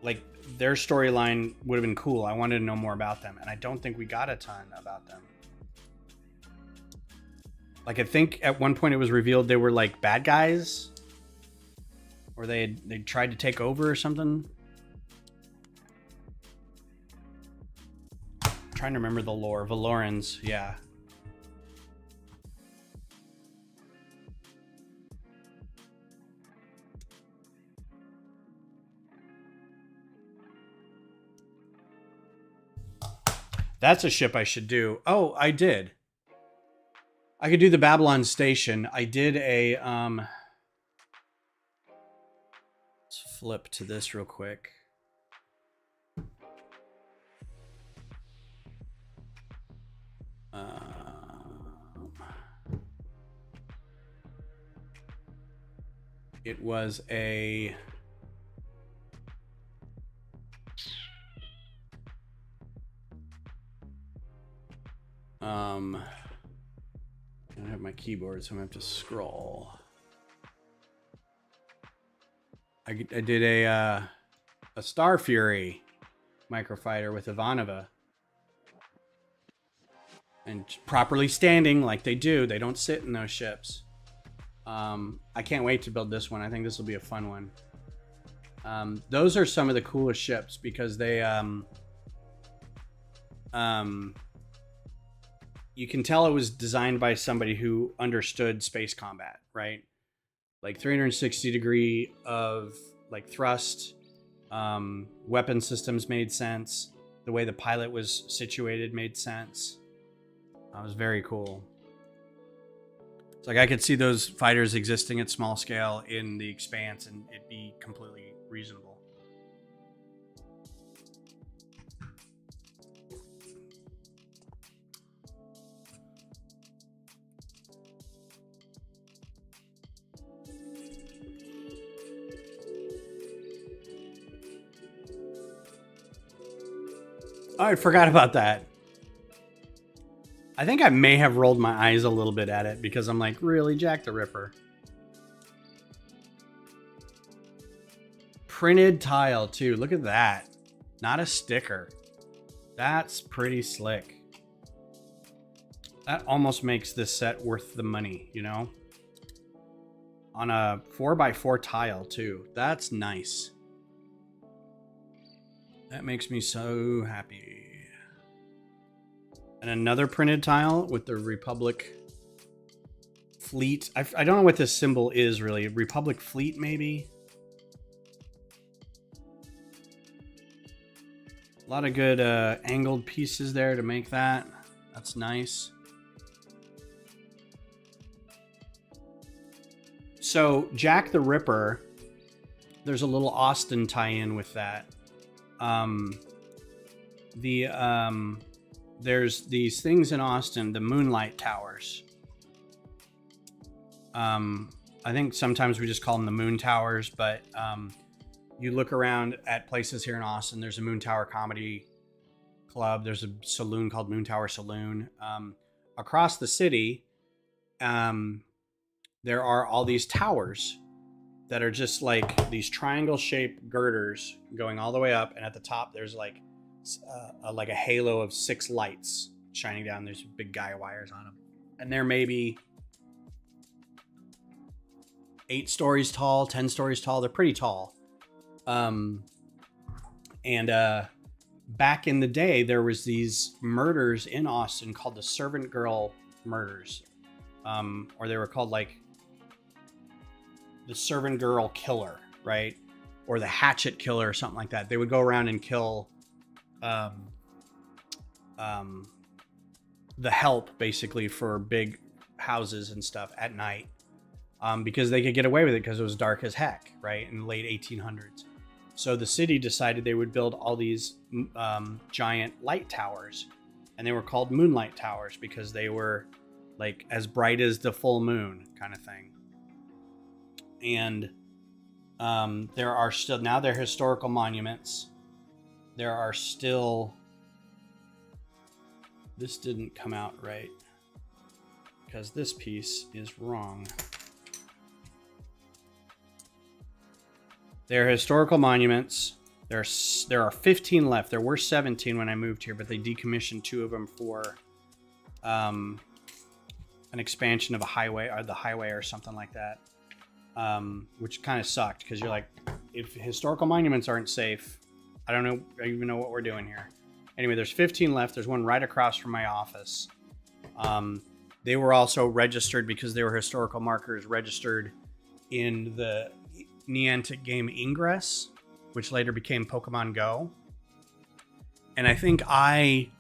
Like their storyline would have been cool. I wanted to know more about them, and I don't think we got a ton about them. Like I think at one point it was revealed they were like bad guys, or they tried to take over or something. I'm trying to remember the lore. Valorans, yeah. That's a ship I should do. Oh, I did. I could do the Babylon Station. I did a let's flip to this real quick. It was a I don't have my keyboard, so I'm gonna have to scroll. I did a Star Fury microfighter with Ivanova, and properly standing like they do. They don't sit in those ships. I can't wait to build this one. I think this will be a fun one. Those are some of the coolest ships because they you can tell it was designed by somebody who understood space combat, right? Like 360 degree of like thrust, weapon systems made sense. The way the pilot was situated made sense. That was very cool. It's like I could see those fighters existing at small scale in the Expanse and it'd be completely reasonable. Oh, I forgot about that. I think I may have rolled my eyes a little bit at it because I'm like, really, Jack the Ripper? Printed tile, too. Look at that. Not a sticker. That's pretty slick. That almost makes this set worth the money, you know? On a 4x4 tile, too. That's nice. That makes me so happy. And another printed tile with the Republic Fleet. I don't know what this symbol is, really. Republic Fleet, maybe? A lot of good angled pieces there to make that. That's nice. So, Jack the Ripper, there's a little Austin tie-in with that. There's these things in Austin, the Moonlight Towers. I think sometimes we just call them the Moon Towers, but you look around at places here in Austin, there's a Moon Tower Comedy Club. There's a saloon called Moon Tower Saloon. Across the city, there are all these towers that are just like these triangle-shaped girders going all the way up, and at the top there's like a halo of 6 lights shining down. There's big guy wires on them, and they're maybe 8 stories tall, 10 stories tall. They're pretty tall. Back in the day, there was these murders in Austin called the Servant Girl murders, or they were called like the Servant Girl Killer, right? Or the Hatchet Killer or something like that. They would go around and kill the help, basically, for big houses and stuff at night, because they could get away with it because it was dark as heck, right? In the late 1800s. So the city decided they would build all these giant light towers, and they were called Moonlight Towers because they were like as bright as the full moon kind of thing. And there are still, now they're historical monuments. There are still, this didn't come out right because this piece is wrong. They're historical monuments. There are 15 left. There were 17 when I moved here, but they decommissioned 2 of them for an expansion of a highway, or the highway or something like that, which kind of sucked because you're like, if historical monuments aren't safe, I don't even know what we're doing here. Anyway, there's 15 left. There's one right across from my office. They were also registered because they were historical markers registered in the Niantic game Ingress, which later became Pokemon Go. And I think I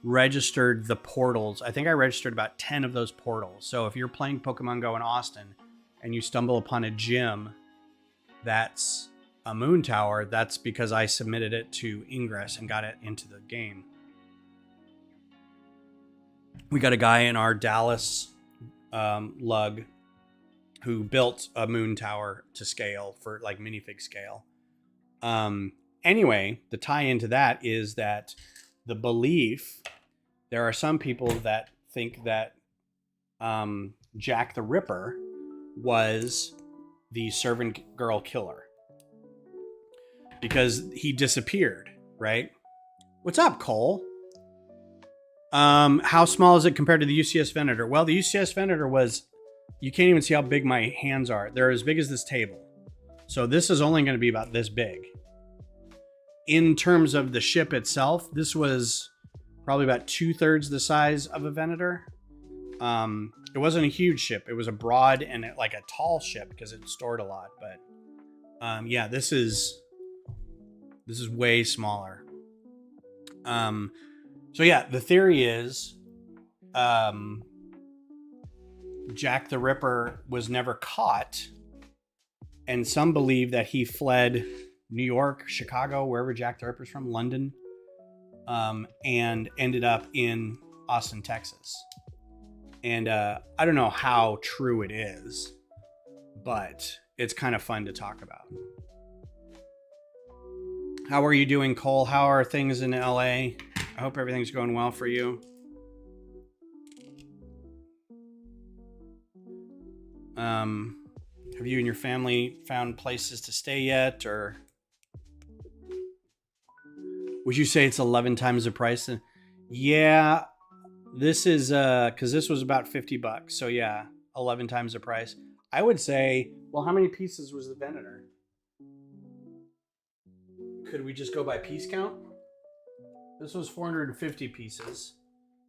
registered the portals. I think I registered about 10 of those portals. So if you're playing Pokemon Go in Austin and you stumble upon a gym that's a moon tower, that's because I submitted it to Ingress and got it into the game. We got a guy in our Dallas lug who built a moon tower to scale for like minifig scale. Anyway, the tie into that is that the belief, there are some people that think that Jack the Ripper was the servant girl killer because he disappeared, right? What's up, Cole? How small is it compared to the UCS Venator? Well, the UCS Venator was, you can't even see how big my hands are. They're as big as this table. So this is only going to be about this big. In terms of the ship itself, this was probably about 2/3 the size of a Venator. It wasn't a huge ship. It was a broad and like a tall ship because it stored a lot. But yeah, this is way smaller. So yeah, the theory is Jack the Ripper was never caught, and some believe that he fled New York, Chicago, wherever Jack the Ripper's from, London, and ended up in Austin, Texas. And I don't know how true it is, but it's kind of fun to talk about. How are you doing, Cole? How are things in LA? I hope everything's going well for you. Have you and your family found places to stay yet, or would you say it's 11 times the price? Yeah, This is because this was about $50. So yeah, 11 times the price. I would say, well, how many pieces was the Venator? Could we just go by piece count? This was 450 pieces.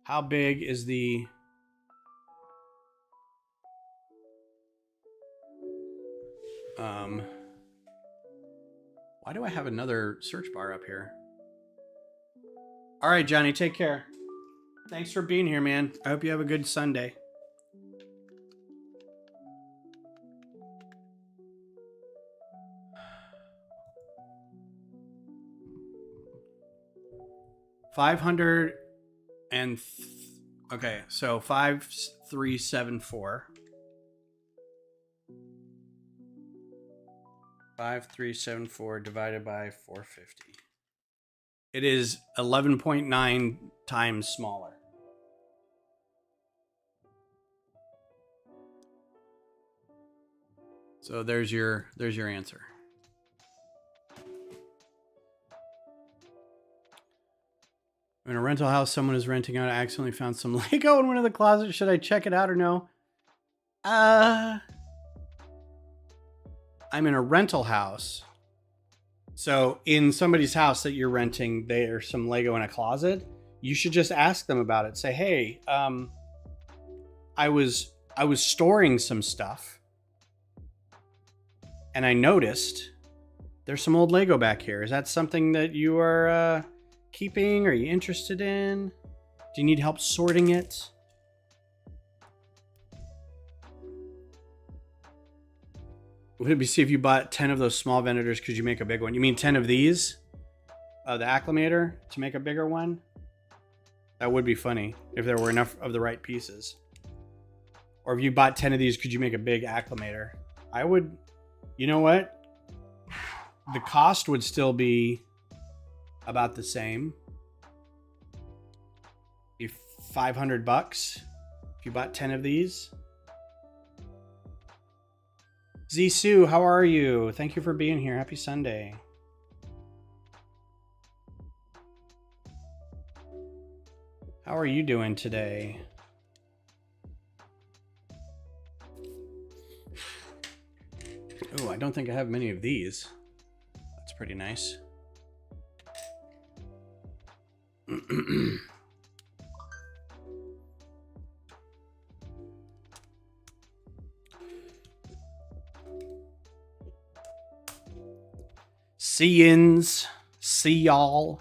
How big is the... Why do I have another search bar up here? All right, Johnny, take care. Thanks for being here, man. I hope you have a good Sunday. Okay, so 5374. 5374 divided by 450. It is 11.9 times smaller. So there's your answer. In a rental house, someone is renting out. I accidentally found some Lego in one of the closets. Should I check it out or no? I'm in a rental house. So in somebody's house that you're renting, there's some Lego in a closet. You should just ask them about it. Say, hey, I was storing some stuff, and I noticed there's some old Lego back here. Is that something that you are keeping? Are you interested in? Do you need help sorting it? Would it see if you bought 10 of those small Venators, could you make a big one? You mean 10 of these? The Acclamator to make a bigger one? That would be funny if there were enough of the right pieces. Or if you bought 10 of these, could you make a big Acclamator? I would, you know what? The cost would still be about the same. Be $500 if you bought 10 of these. Zisoo, how are you? Thank you for being here. Happy Sunday. How are you doing today? Oh, I don't think I have many of these. That's pretty nice. See-ins, see y'all.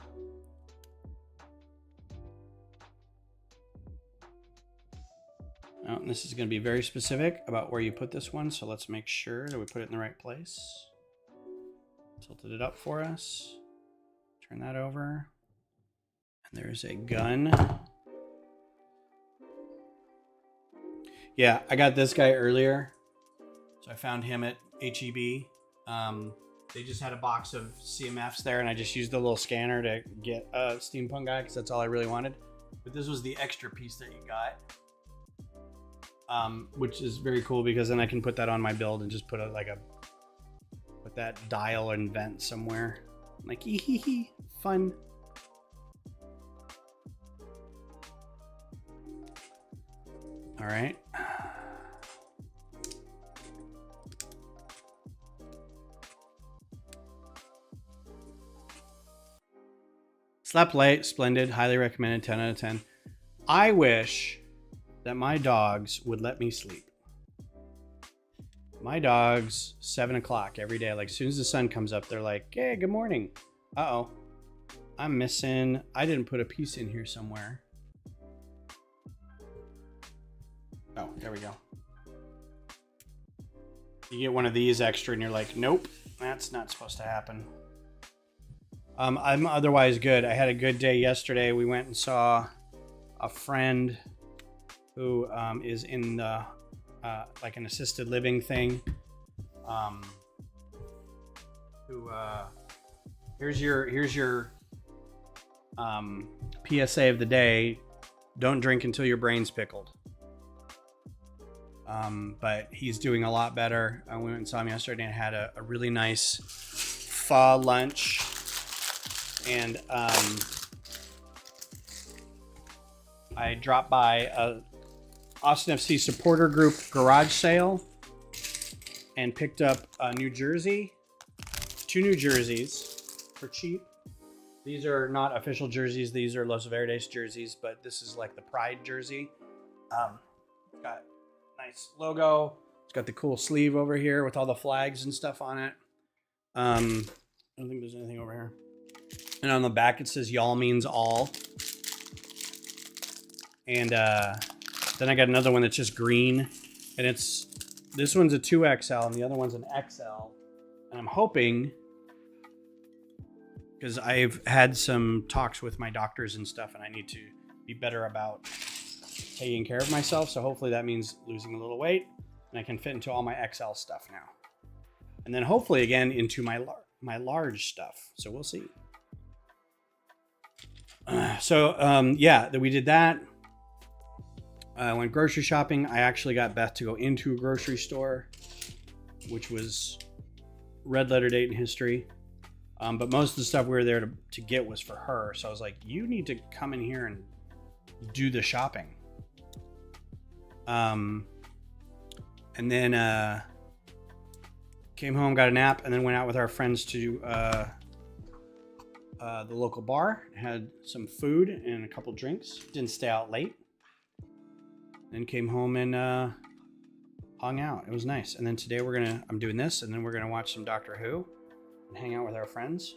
Oh, and this is going to be very specific about where you put this one, so let's make sure that we put it in the right place. Tilted it up for us. Turn that over. And there's a gun. Yeah, I got this guy earlier. So I found him at HEB. They just had a box of CMFs there, and I just used the little scanner to get a steampunk guy because that's all I really wanted. But this was the extra piece that you got, which is very cool because then I can put that on my build and just put put that dial and vent somewhere. Like, hee, fun. All right. Slept late, splendid, highly recommended, 10 out of 10. I wish that my dogs would let me sleep. My dogs, 7 o'clock every day, like as soon as the sun comes up, they're like, hey, good morning. Uh-oh, I'm missing, I didn't put a piece in here somewhere. Oh, there we go. You get one of these extra and you're like, nope, that's not supposed to happen. I'm otherwise good. I had a good day yesterday. We went and saw a friend who is in the like an assisted living thing. Here's your PSA of the day. Don't drink until your brain's pickled. But he's doing a lot better. I went and saw him yesterday and had a really nice pho lunch. And I dropped by a Austin FC supporter group garage sale and picked up a New Jersey, 2 New Jerseys for cheap. These are not official jerseys. These are Los Verdes jerseys, but this is like the Pride jersey. It's got a nice logo. It's got the cool sleeve over here with all the flags and stuff on it. I don't think there's anything over here. And on the back it says "Y'all means all." And then I got another one that's just green, and this one's a 2XL and the other one's an XL. And I'm hoping, because I've had some talks with my doctors and stuff, and I need to be better about taking care of myself. So hopefully that means losing a little weight, and I can fit into all my XL stuff now. And then hopefully again into my large stuff. So we'll see. Yeah, we did that. I went grocery shopping. I actually got Beth to go into a grocery store, which was red letter date in history. But most of the stuff we were there to get was for her. So I was like, you need to come in here and do the shopping. And then came home, got a nap, and then went out with our friends to the local bar. Had some food and a couple drinks. Didn't stay out late. Then came home and hung out. It was nice. And then today I'm doing this, and then we're gonna watch some Doctor Who and hang out with our friends.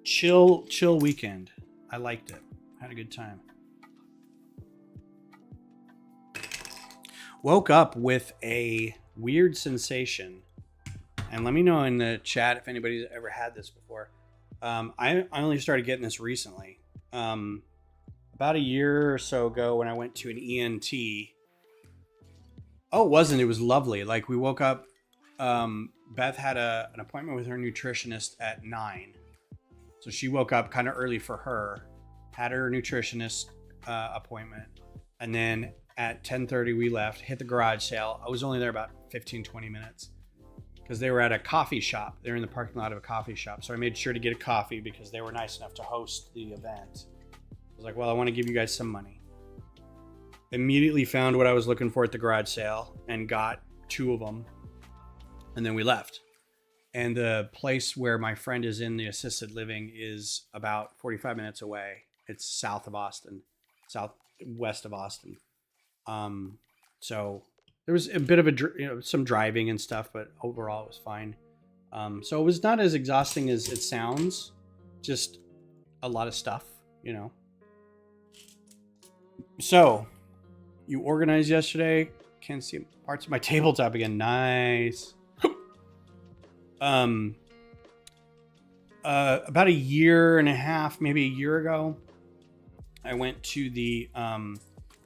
Chill weekend. I liked it. Had a good time. Woke up with a weird sensation, and let me know in the chat if anybody's ever had this before. I only started getting this recently. About a year or so ago when I went to an ENT. Oh, it wasn't. It was lovely. Like, we woke up. Beth had an appointment with her nutritionist at 9. So she woke up kind of early for her, had her nutritionist appointment. And then at 10:30 we left, hit the garage sale. I was only there about 15-20 minutes because they were at a coffee shop. They were in the parking lot of a coffee shop. So I made sure to get a coffee because they were nice enough to host the event. I was like, well, I want to give you guys some money. Immediately found what I was looking for at the garage sale and got 2 of them. And then we left. And the place where my friend is in the assisted living is about 45 minutes away. It's south of Austin, southwest of Austin. So there was a bit of some driving and stuff, but overall it was fine. So it was not as exhausting as it sounds, just a lot of stuff, So you organized yesterday. Can't see parts of my tabletop again. Nice. About a year and a half, maybe a year ago, I went to the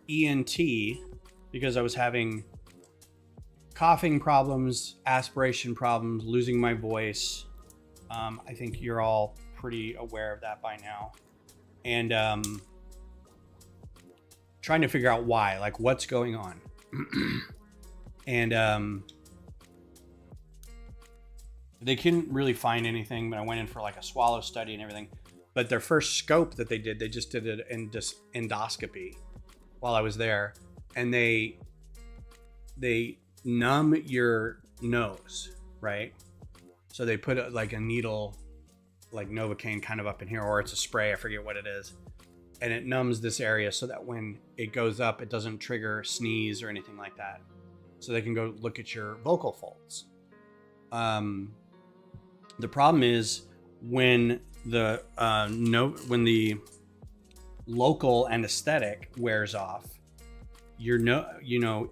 ENT because I was having coughing problems, aspiration problems, losing my voice. I think you're all pretty aware of that by now. And trying to figure out why, like what's going on. And they couldn't really find anything, but I went in for like a swallow study and everything. But their first scope that they just did an endoscopy while I was there. And they numb your nose, right? So they put like a needle, like Novocaine kind of up in here, or it's a spray, I forget what it is. And it numbs this area so that when it goes up, it doesn't trigger sneeze or anything like that. So they can go look at your vocal folds. The problem is when the local anesthetic wears off,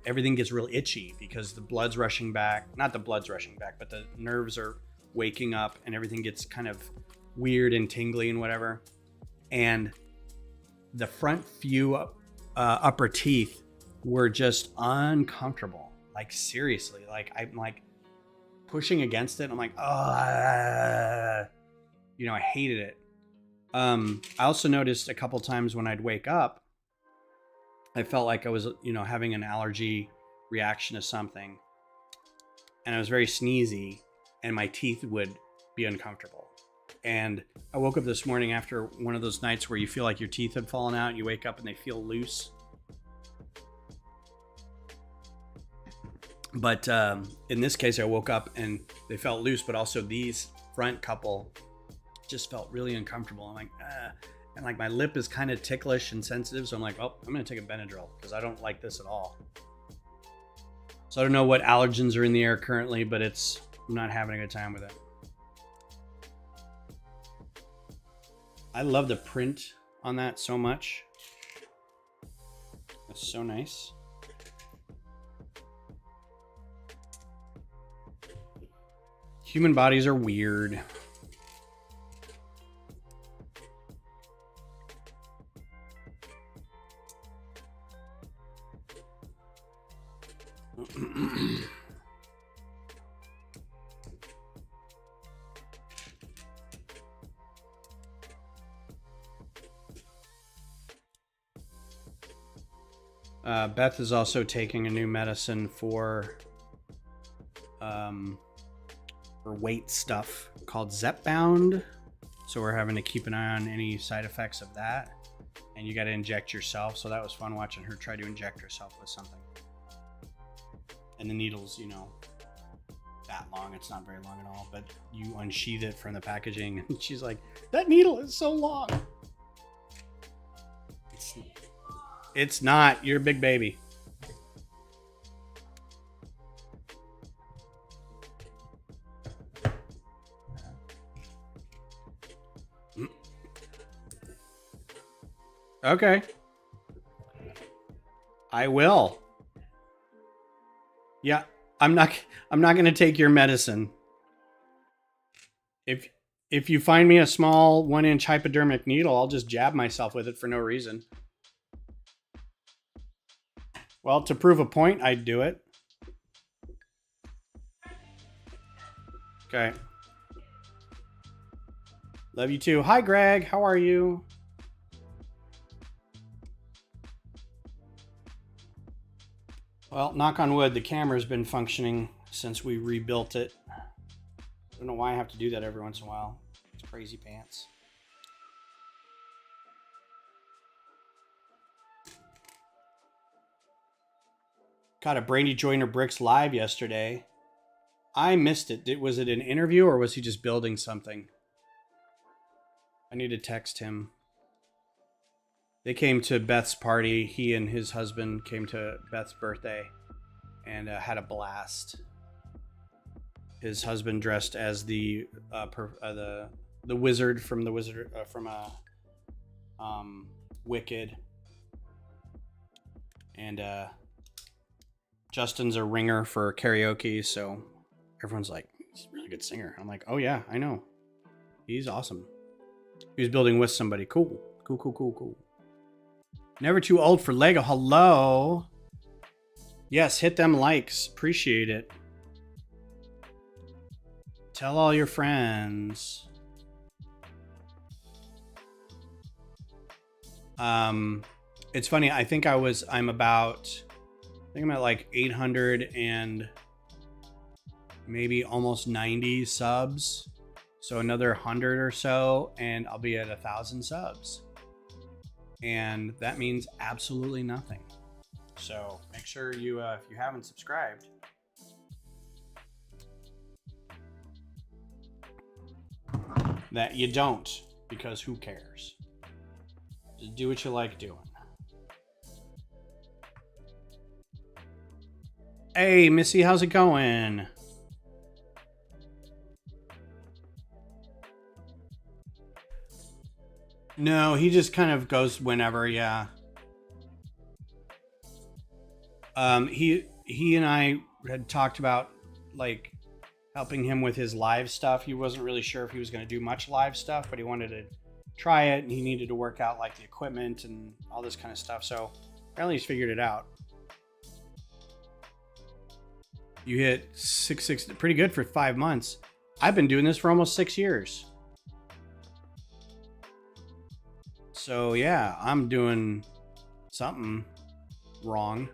everything gets real itchy because the blood's rushing back. Not the blood's rushing back, but the nerves are waking up and everything gets kind of weird and tingly and whatever. And the front few upper teeth were just uncomfortable. Like seriously, like I'm like pushing against it. I'm like, I hated it. I also noticed a couple times when I'd wake up, I felt like I was, having an allergy reaction to something, and I was very sneezy, and my teeth would be uncomfortable. And I woke up this morning after one of those nights where you feel like your teeth had fallen out and you wake up and they feel loose. But in this case, I woke up and they felt loose, but also these front couple just felt really uncomfortable. I'm like, and like my lip is kind of ticklish and sensitive. So I'm like, oh, I'm going to take a Benadryl because I don't like this at all. So I don't know what allergens are in the air currently, but I'm not having a good time with it. I love the print on that so much. That's so nice. Human bodies are weird. Beth is also taking a new medicine for weight stuff called Zepbound. So we're having to keep an eye on any side effects of that. And you got to inject yourself. So that was fun watching her try to inject herself with something. And the needle's, that long. It's not very long at all. But you unsheath it from the packaging. And she's like, that needle is so long. It's not. You're a big baby. Okay. I will. Yeah, I'm not going to take your medicine. If you find me a small 1-inch hypodermic needle, I'll just jab myself with it for no reason. Well, to prove a point, I'd do it. Okay. Love you too. Hi, Greg. How are you? Well, knock on wood, the camera's been functioning since we rebuilt it. I don't know why I have to do that every once in a while. It's crazy pants. Caught a Brandy Joyner Bricks live yesterday. I missed it. Was it an interview or was he just building something? I need to text him. They came to Beth's party. He and his husband came to Beth's birthday and had a blast. His husband dressed as the wizard from Wicked, and Justin's a ringer for karaoke, so everyone's like, he's a really good singer. I'm like, oh yeah, I know. He's awesome. He was building with somebody. Cool. Never too old for Lego. Hello. Yes, hit them likes. Appreciate it. Tell all your friends. It's funny. I think I'm at like 800 and maybe almost 90 subs. So another 100 or so, and I'll be at 1,000 subs. And that means absolutely nothing. So make sure you, if you haven't subscribed, that you don't, because who cares? Just do what you like doing. Hey, Missy, how's it going? No, he just kind of goes whenever, yeah. He and I had talked about like helping him with his live stuff. He wasn't really sure if he was going to do much live stuff, but he wanted to try it and he needed to work out like the equipment and all this kind of stuff. So apparently he's figured it out. You hit 660, pretty good for 5 months. I've been doing this for almost 6 years. So yeah, I'm doing something wrong.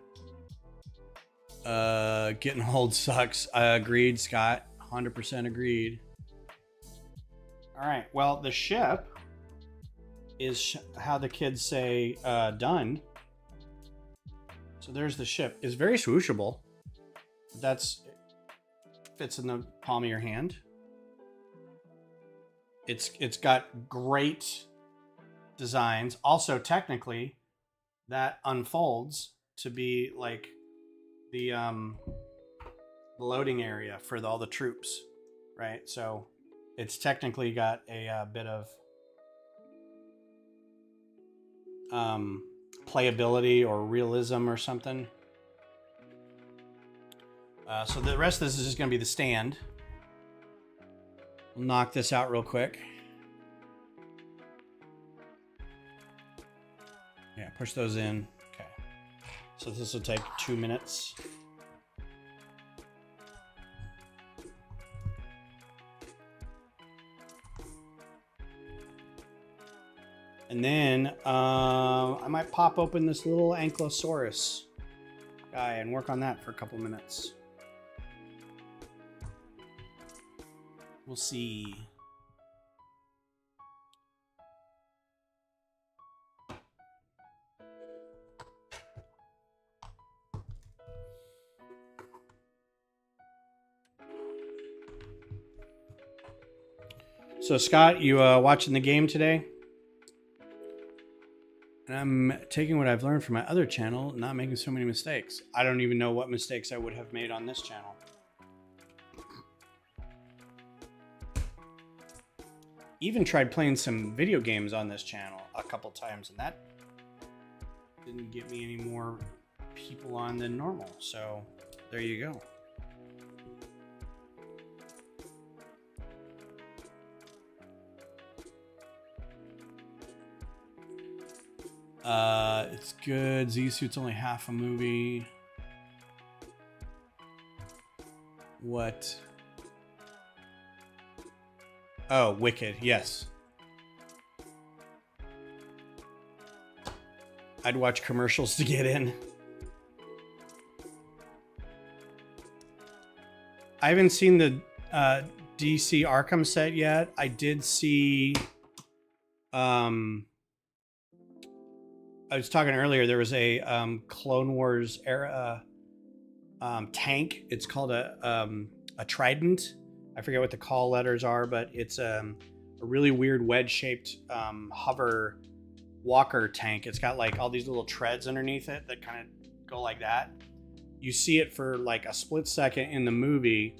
Getting old sucks. Agreed, Scott. 100% agreed. All right. Well, the ship is how the kids say done. So there's the ship. It's very swooshable. That's fits in the palm of your hand. It's got great designs. Also, technically, that unfolds to be like the loading area for all the troops, right? So it's technically got a bit of playability or realism or something. So the rest of this is just going to be the stand. We'll knock this out real quick. Yeah, push those in. Okay. So this will take 2 minutes. And then I might pop open this little Ankylosaurus guy and work on that for a couple minutes. We'll see. So Scott, you watching the game today? And I'm taking what I've learned from my other channel, not making so many mistakes. I don't even know what mistakes I would have made on this channel. Even tried playing some video games on this channel a couple times, and that didn't get me any more people on than normal. So there you go. It's good. Z-Suit's only half a movie. What? Oh, Wicked. Yes. I'd watch commercials to get in. I haven't seen the DC Arkham set yet. I did see... I was talking earlier, there was a Clone Wars era tank. It's called a Trident. I forget what the call letters are, but it's a really weird wedge-shaped hover walker tank. It's got like all these little treads underneath it that kind of go like that. You see it for like a split second in the movie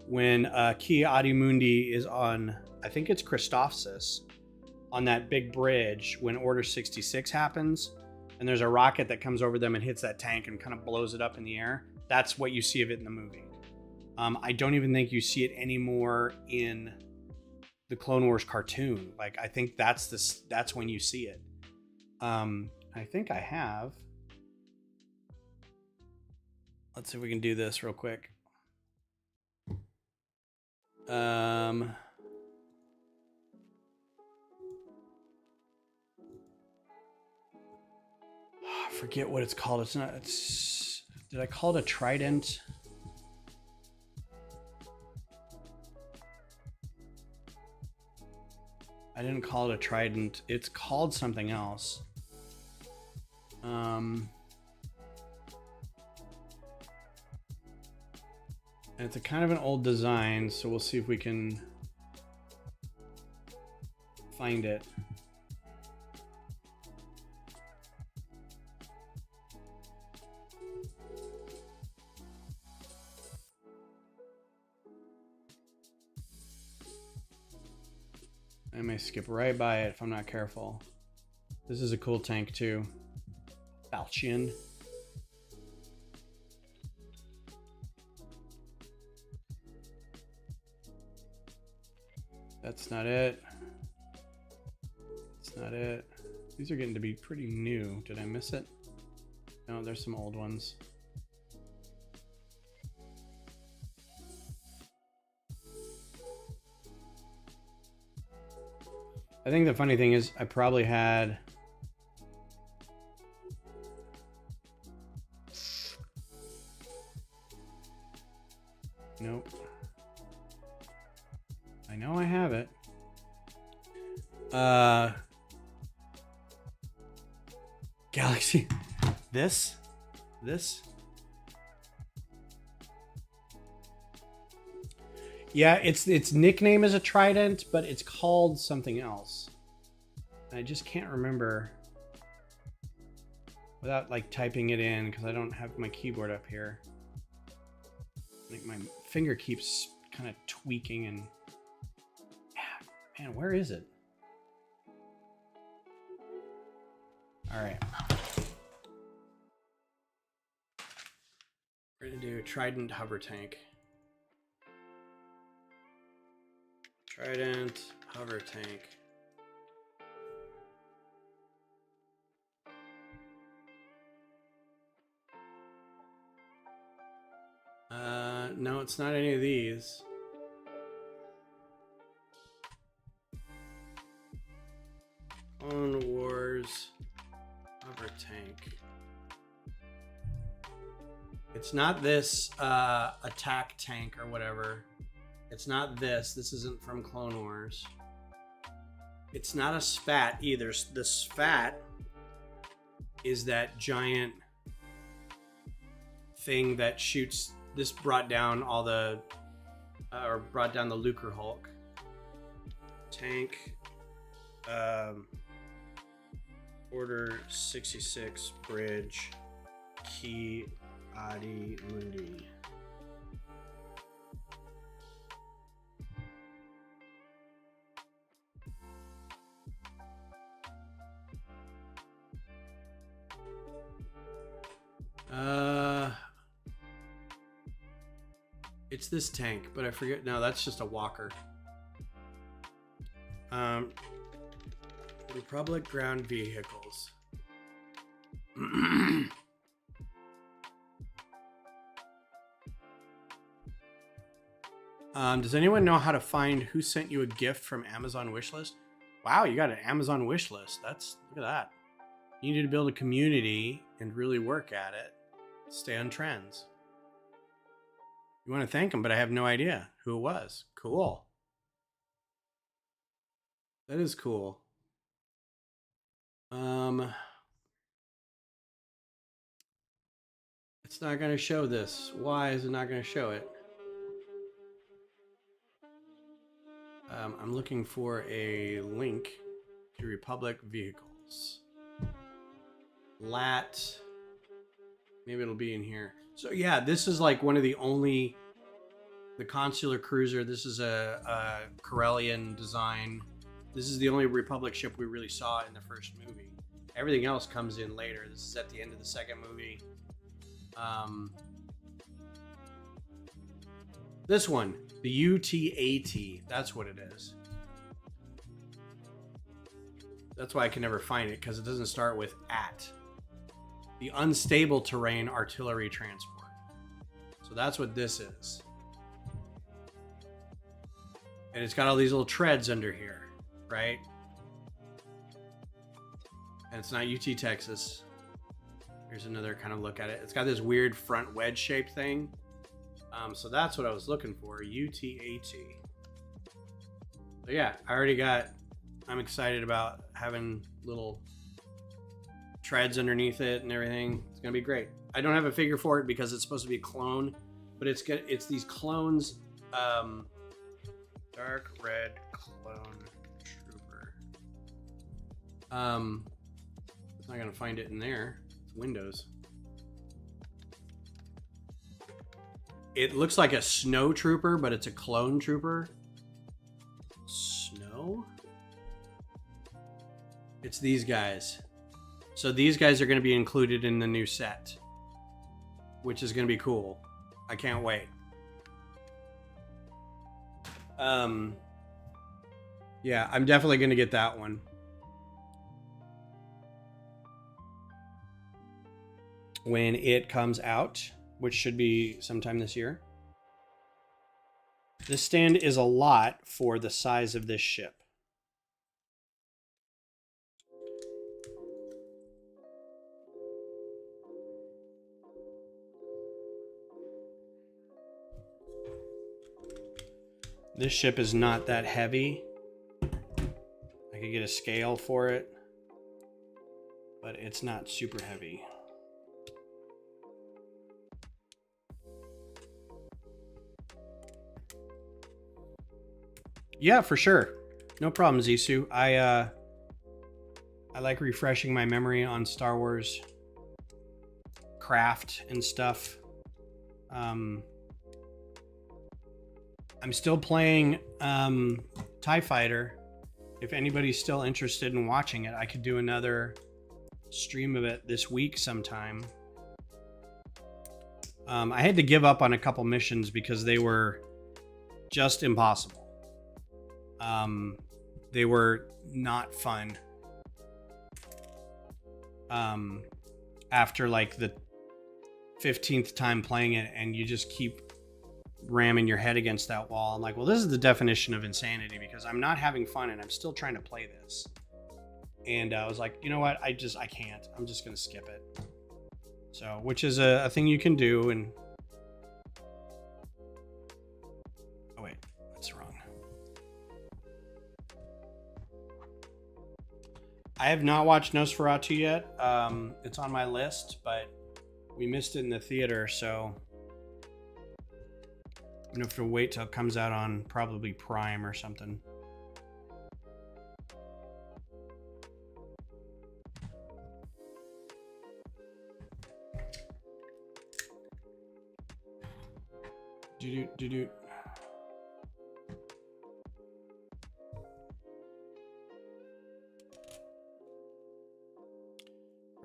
when Ki-Adi-Mundi is on, I think it's Christophsis, on that big bridge when Order 66 happens, and there's a rocket that comes over them and hits that tank and kind of blows it up in the air. That's what you see of it in the movie. I don't even think you see it anymore in the Clone Wars cartoon. Like, I think that's when you see it. I think I have. Let's see if we can do this real quick. I forget what it's called. It's not. It's. Did I call it a Trident? I didn't call it a Trident. It's called something else. And it's a kind of an old design, so we'll see if we can find it. I may skip right by it if I'm not careful. This is a cool tank too. Falchion. That's not it. That's not it. These are getting to be pretty new. Did I miss it? No, there's some old ones. I think the funny thing is I probably had nope. I know I have it. Galaxy. This. Yeah, its nickname is a trident, but it's called something else. I just can't remember without like typing it in because I don't have my keyboard up here. Like my finger keeps kind of tweaking and man, where is it? All right. We're gonna do Trident hover tank. Trident hover tank. No, it's not any of these. Clone Wars hover tank. It's not this attack tank or whatever. It's not this. This isn't from Clone Wars. It's not a spat either. The spat is that giant thing that shoots. This brought down all the, or brought down the Lucre Hulk. Tank. Order 66 bridge. Key Adi Mundi. It's this tank, but I forget. No, that's just a walker. Republic ground vehicles. Does anyone know how to find who sent you a gift from Amazon wishlist? Wow, you got an Amazon wishlist. Look at that. You need to build a community and really work at it. Stay on trends. You want to thank them, but I have no idea who it was. Cool. That is cool. It's not going to show this. Why is it not going to show it? I'm looking for a link to Republic vehicles. Lat. Maybe it'll be in here. So yeah, this is like one of the only, the Consular Cruiser. This is a Corellian design. This is the only Republic ship we really saw in the first movie. Everything else comes in later. This is at the end of the second movie. This one, the UTAT, that's what it is. That's why I can never find it, because it doesn't start with at. The unstable terrain artillery transport. So that's what this is. And it's got all these little treads under here, right? And it's not UT Texas. Here's another kind of look at it. It's got this weird front wedge shaped thing. So that's what I was looking for, UTAT. So yeah, I'm excited about having little treads underneath it and everything. It's gonna be great. I don't have a figure for it because it's supposed to be a clone, but it's these clones. Dark red clone trooper. It's not gonna find it in there. It's Windows. It looks like a snow trooper, but it's a clone trooper. Snow? It's these guys. So these guys are going to be included in the new set, which is going to be cool. I can't wait. Yeah, I'm definitely going to get that one. When it comes out, which should be sometime this year. This stand is a lot for the size of this ship. This ship is not that heavy. I could get a scale for it, but it's not super heavy. Yeah, for sure. No problem, Zissou. I like refreshing my memory on Star Wars craft and stuff. I'm still playing TIE Fighter. If anybody's still interested in watching it, I could do another stream of it this week sometime. I had to give up on a couple missions because they were just impossible. They were not fun. After like the 15th time playing it, and you just keep ramming your head against that wall. I'm like, well, this is the definition of insanity, because I'm not having fun and I'm still trying to play this. And I was like, you know what? I can't. I'm just going to skip it. So, which is a thing you can do. And oh wait, that's wrong. I have not watched Nosferatu yet. It's on my list, but we missed it in the theater, so I'm gonna have to wait till it comes out on probably Prime or something. Do.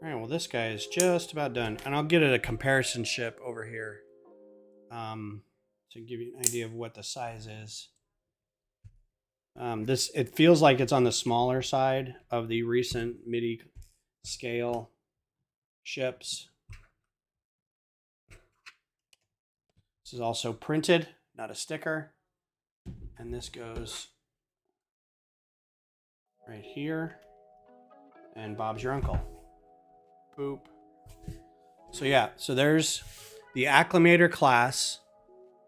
All right, well, this guy is just about done, and I'll get it a comparison ship over here, to give you an idea of what the size is. It feels like it's on the smaller side of the recent midi scale ships. This is also printed, not a sticker, and this goes right here, and Bob's your uncle. Boop. So yeah, so there's the Acclamator-class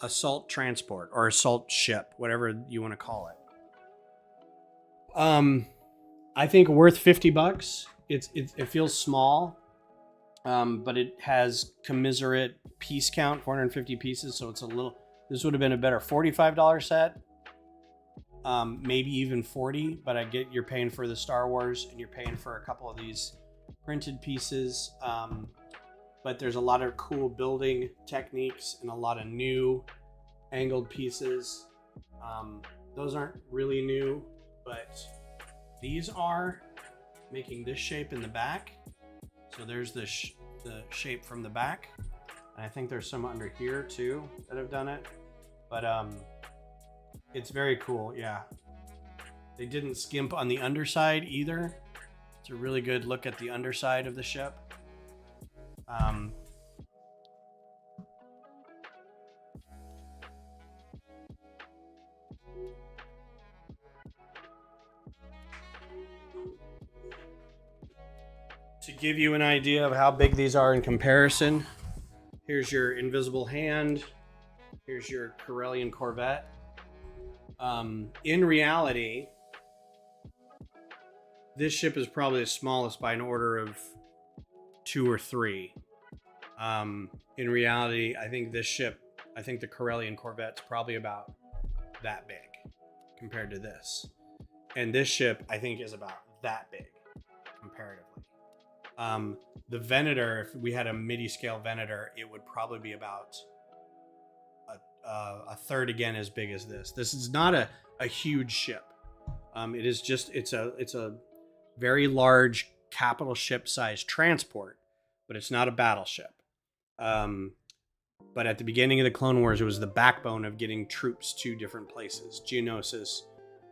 assault transport, or assault ship, whatever you want to call it. I think worth $50. It feels small, but it has commiserate piece count, 450 pieces, so it's a little. This would have been a better $45 set, maybe even $40. But you're paying for the Star Wars, and you're paying for a couple of these printed pieces. But there's a lot of cool building techniques and a lot of new angled pieces. Those aren't really new, but these are, making this shape in the back. So there's the shape from the back. And I think there's some under here too that have done it. But it's very cool, yeah. They didn't skimp on the underside either. It's a really good look at the underside of the ship. To give you an idea of how big these are in comparison, here's your Invisible Hand. Here's your Corellian Corvette. In reality, this ship is probably the smallest by an order of 2 or 3. In reality, I think the Corellian Corvette's probably about that big compared to this. And this ship, I think, is about that big comparatively. The Venator, if we had a midi scale Venator, it would probably be about a third again as big as this. This is not a huge ship. It is just, it's a very large capital ship size transport, but it's not a battleship. But at the beginning of the Clone Wars, it was the backbone of getting troops to different places. Geonosis,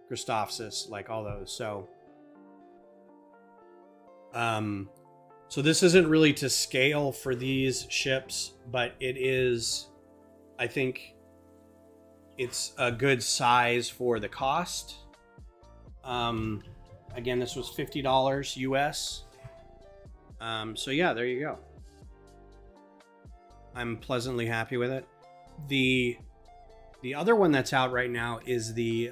Christophsis, like all those. So this isn't really to scale for these ships, but it is, I think it's a good size for the cost. Again, this was $50 US. So yeah, there you go. I'm pleasantly happy with it. The The other one that's out right now is the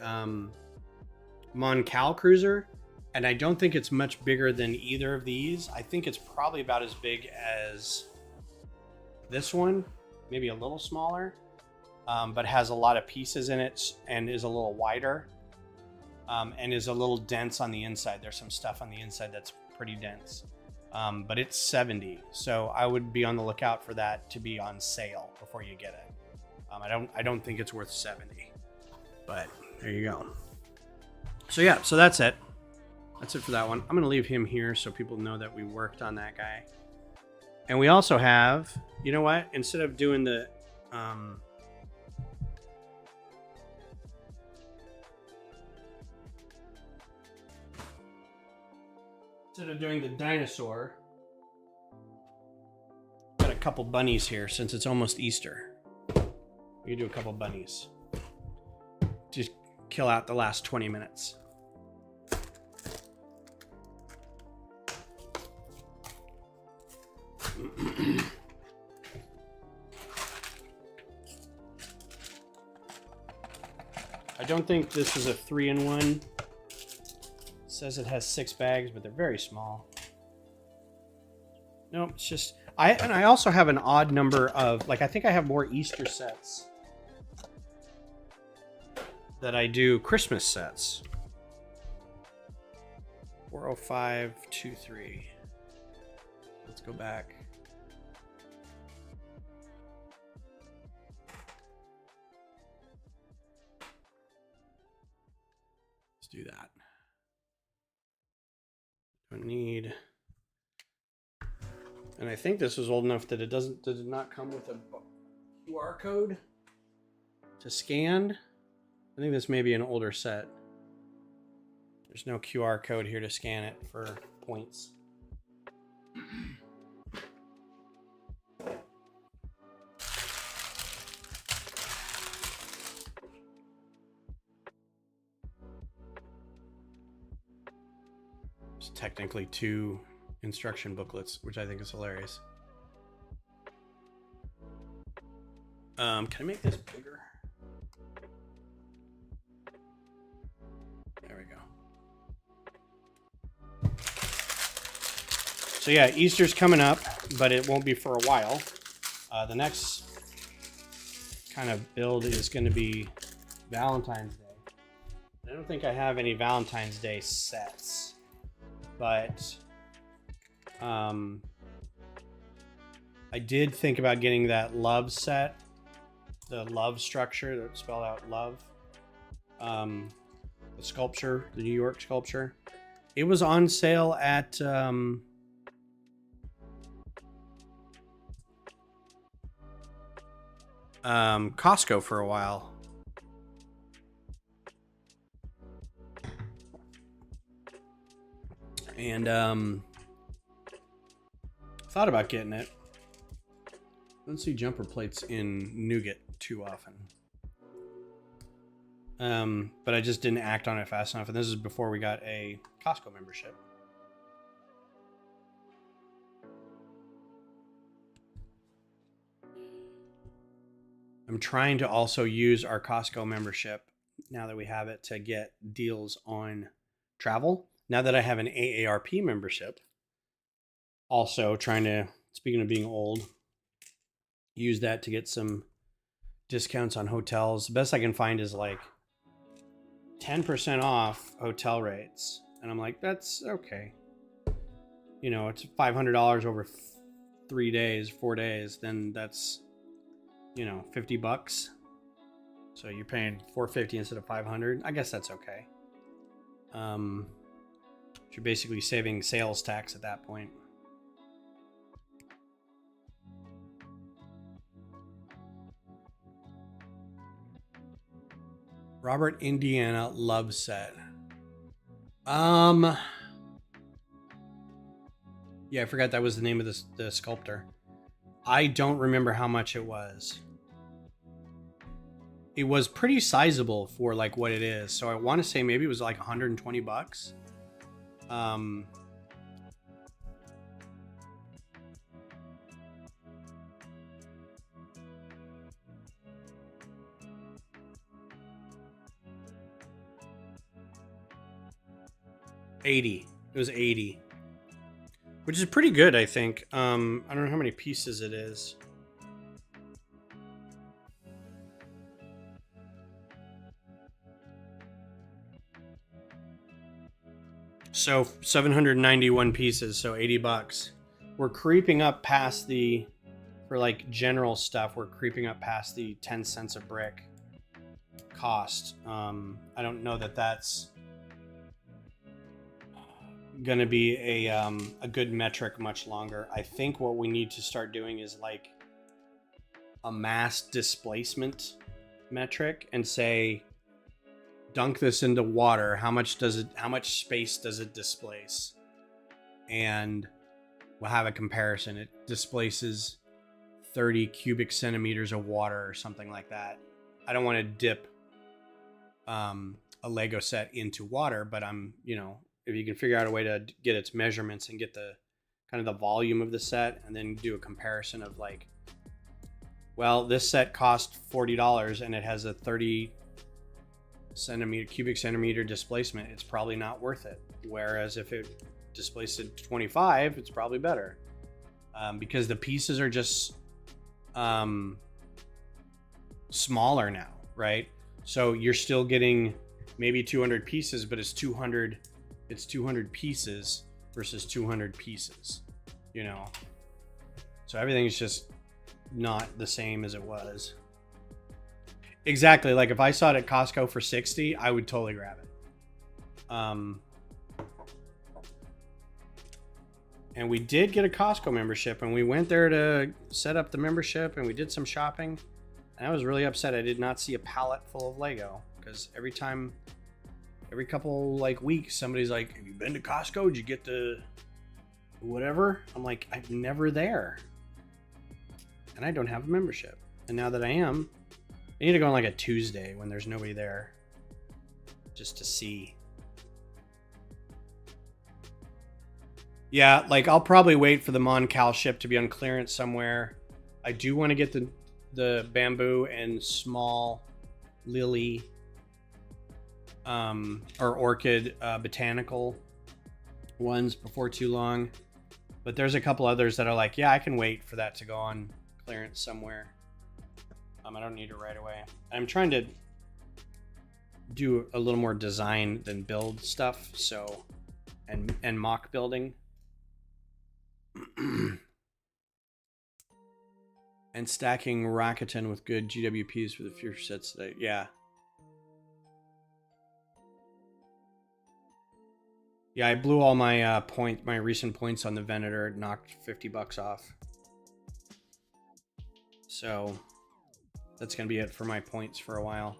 Moncal Cruiser, and I don't think it's much bigger than either of these. I think it's probably about as big as this one, maybe a little smaller, but has a lot of pieces in it and is a little wider, and is a little dense on the inside. There's some stuff on the inside that's pretty dense, but it's $70, so I would be on the lookout for that to be on sale before you get it. I don't think it's worth $70, but there you go. So yeah, so that's it. That's it for that one. I'm gonna leave him here so people know that we worked on that guy. And we also have, you know what? Instead of doing the dinosaur, got a couple bunnies here since it's almost Easter. We can do a couple bunnies. Just kill out the last 20 minutes. I don't think this is a 3-in-1. It says it has 6 bags, but they're very small. Nope, it's just I also have an odd number of, like, I think I have more Easter sets that I do Christmas sets. 40523. Let's go back. Let's do that. Don't need. And I think this is old enough that it does not come with a QR code to scan. I think this may be an older set. There's no QR code here to scan it for points. There's technically 2 instruction booklets, which I think is hilarious. Can I make this bigger? There we go. So yeah, Easter's coming up, but it won't be for a while. The next kind of build is going to be Valentine's Day. I don't think I have any Valentine's Day sets, but I did think about getting that love set, the love structure that spelled out love, the sculpture, the New York sculpture. It was on sale at Costco for a while. And thought about getting it. I don't see jumper plates in Nougat too often. But I just didn't act on it fast enough, and this is before we got a Costco membership. I'm trying to also use our Costco membership, now that we have it, to get deals on travel. Now that I have an AARP membership, also trying to, speaking of being old, use that to get some discounts on hotels. The best I can find is like 10% off hotel rates. And I'm like, that's okay. You know, it's $500 over 3 days, 4 days. Then that's, you know, $50. So you're paying $450 instead of $500. I guess that's okay. You're basically saving sales tax at that point. Robert Indiana love set. Yeah, I forgot that was the name of the sculptor. I don't remember how much it was. It was pretty sizable for like what it is. So I want to say maybe it was like $120. 80. It was 80. Which is pretty good, I think. I don't know how many pieces it is. So 791 pieces, so 80 bucks. We're creeping up past the, for like general stuff, we're creeping up past the 10 cents a brick cost. I don't know that that's going to be a good metric much longer. I think what we need to start doing is like a mass displacement metric and say, dunk this into water. How much space does it displace? And we'll have a comparison. It displaces 30 cubic centimeters of water or something like that. I don't want to dip a Lego set into water, but if you can figure out a way to get its measurements and get the kind of the volume of the set, and then do a comparison of like, well, this set cost $40 and it has a 30 cubic centimeter displacement. It's probably not worth it. Whereas if it displaced it 25, it's probably better, because the pieces are just smaller now, right? So you're still getting maybe 200 pieces, but it's 200 pieces versus 200 pieces, so everything's just not the same as it was. Exactly. Like if I saw it at Costco for 60, I would totally grab it. And we did get a Costco membership, and we went there to set up the membership, and we did some shopping. And I was really upset I did not see a pallet full of Lego, because every couple like weeks, somebody's like, have you been to Costco? Did you get the whatever? I'm like, I'm never there. And I don't have a membership. And now that I am, I need to go on like a Tuesday when there's nobody there, just to see. Yeah, like I'll probably wait for the Mon-Cal ship to be on clearance somewhere. I do want to get the bamboo and small lily or orchid botanical ones before too long. But there's a couple others that are like, yeah, I can wait for that to go on clearance somewhere. I don't need it right away. I'm trying to do a little more design than build stuff, so and mock building. And stacking Rakuten with good GWPs for the future sets today. Yeah. Yeah, I blew all my my recent points on the Venator. It knocked 50 bucks off. So that's going to be it for my points for a while.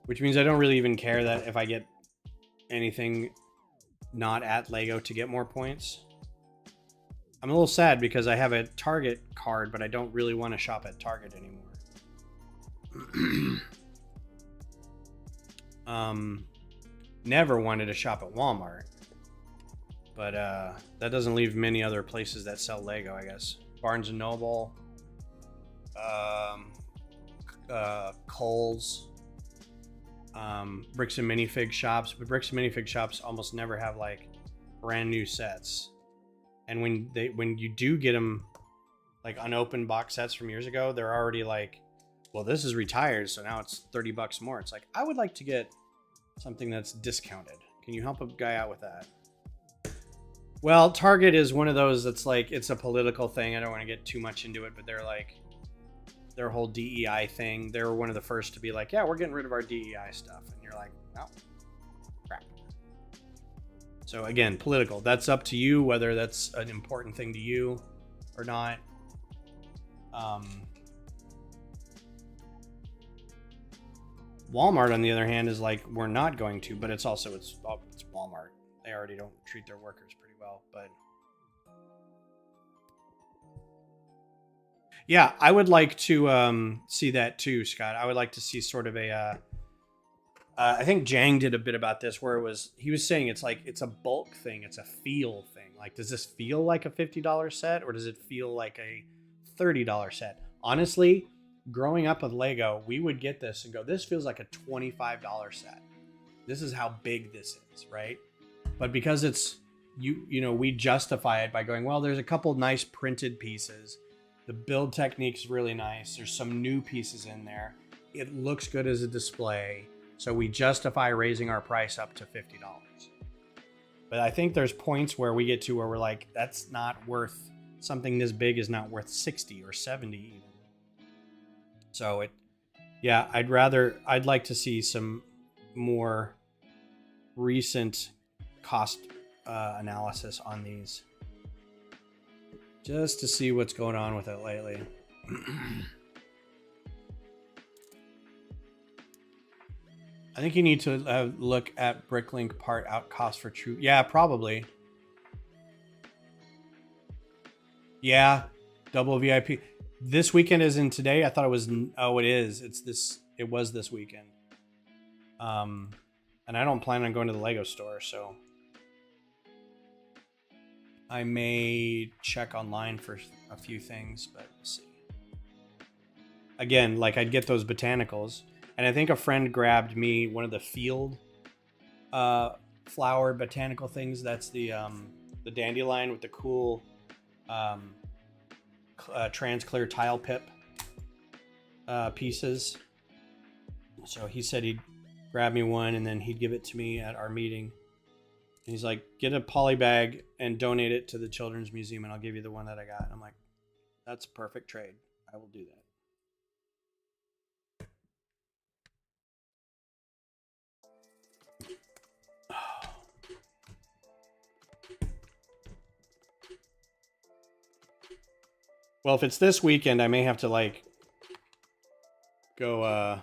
Which means I don't really even care that if I get anything not at Lego to get more points. I'm a little sad because I have a Target card, but I don't really want to shop at Target anymore. Never wanted to shop at Walmart. But that doesn't leave many other places that sell Lego, I guess. Barnes & Noble. Kohl's, Bricks and Minifig shops, but Bricks and Minifig shops almost never have like brand new sets. And when you do get them like unopened box sets from years ago, they're already like, well, this is retired, so now it's 30 bucks more. It's like, I would like to get something that's discounted. Can you help a guy out with that? Well, Target is one of those that's like, it's a political thing. I don't want to get too much into it, but they're like, their whole DEI thing. They were one of the first to be like, yeah, we're getting rid of our DEI stuff. And you're like, well, crap. So again, political. That's up to you, whether that's an important thing to you or not. Walmart, on the other hand, is like, we're not going to, but it's also, it's Walmart. They already don't treat their workers pretty well, but yeah, I would like to see that too, Scott. I would like to see sort of a, I think Jang did a bit about this where he was saying it's like, it's a bulk thing. It's a feel thing. Like, does this feel like a $50 set or does it feel like a $30 set? Honestly, growing up with Lego, we would get this and go, this feels like a $25 set. This is how big this is, right? But because it's you know, we justify it by going, well, there's a couple nice printed pieces. The build technique's really nice. There's some new pieces in there. It looks good as a display. So we justify raising our price up to $50. But I think there's points where we get to where we're like, that's not worth, something this big is not worth 60 or 70 even. So yeah, I'd like to see some more recent cost analysis on these, just to see what's going on with it lately. I think you need to look at Bricklink part out cost for true. Yeah, probably. Yeah, double VIP. This weekend isn't today. I thought it was. Oh, it is. It's this. It was this weekend. And I don't plan on going to the Lego store, so I may check online for a few things, but we'll see. Again, like I'd get those botanicals, and I think a friend grabbed me one of the field flower botanical things. That's the dandelion with the cool trans clear tile pip pieces. So he said he'd grab me one and then he'd give it to me at our meeting. And he's like, get a poly bag and donate it to the Children's Museum and I'll give you the one that I got. And I'm like, that's a perfect trade. I will do that. Well, if it's this weekend, I may have to like go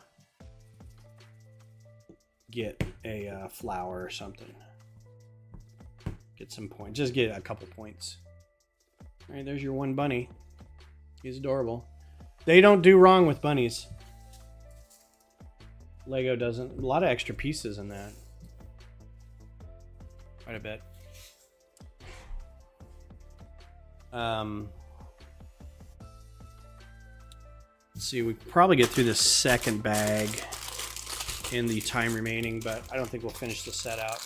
get a flower or something. Get some points. Just get a couple points. All right, there's your one bunny. He's adorable. They don't do wrong with bunnies. Lego doesn't. A lot of extra pieces in that. Quite a bit. Let's see, we could probably get through the second bag in the time remaining, but I don't think we'll finish the set out.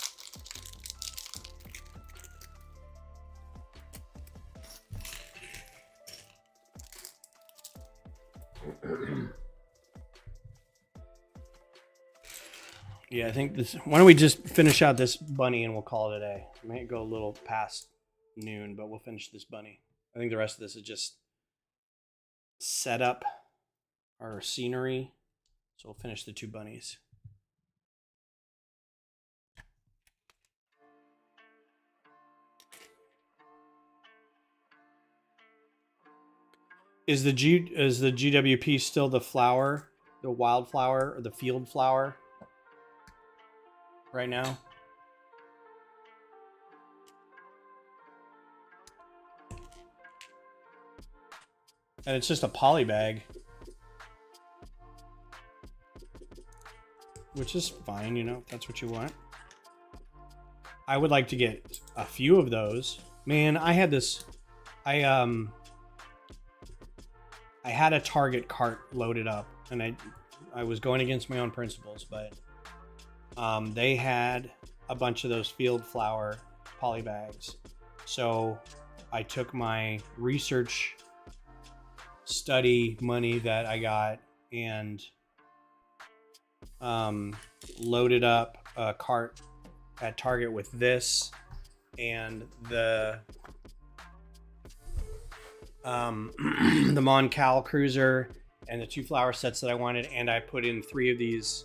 Yeah, I think this. Why don't we just finish out this bunny and we'll call it a day? We might go a little past noon, but we'll finish this bunny. I think the rest of this is just setup or scenery. So we'll finish the two bunnies. Is the GWP still the flower, the wildflower or the field flower right now? And it's just a poly bag, which is fine, you know, if that's what you want. I would like to get a few of those. Man, I had this, I had a Target cart loaded up, and I was going against my own principles, but they had a bunch of those field flower poly bags. So I took my research study money that I got and loaded up a cart at Target with this and the the Mon Cal Cruiser and the two flower sets that I wanted, and I put in 3 of these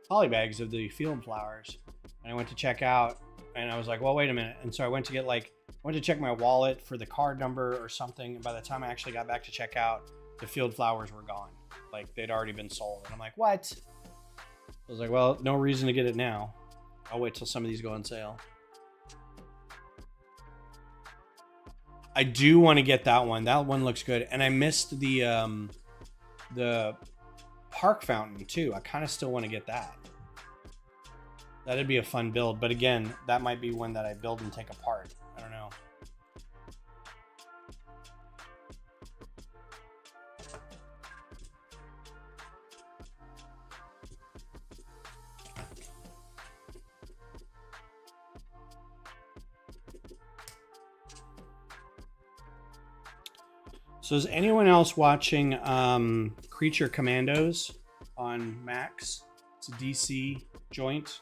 poly bags of the field flowers. And I went to check out, and I was like, well, wait a minute. And so I went to get I went to check my wallet for the card number or something. And by the time I actually got back to check out, the field flowers were gone. Like they'd already been sold. And I'm like, what? I was like, well, no reason to get it now. I'll wait till some of these go on sale. I do want to get that one. That one looks good. And I missed the park fountain too. I kind of still want to get that. That'd be a fun build. But again, that might be one that I build and take apart. I don't know. So is anyone else watching Creature Commandos on Max? It's a DC joint.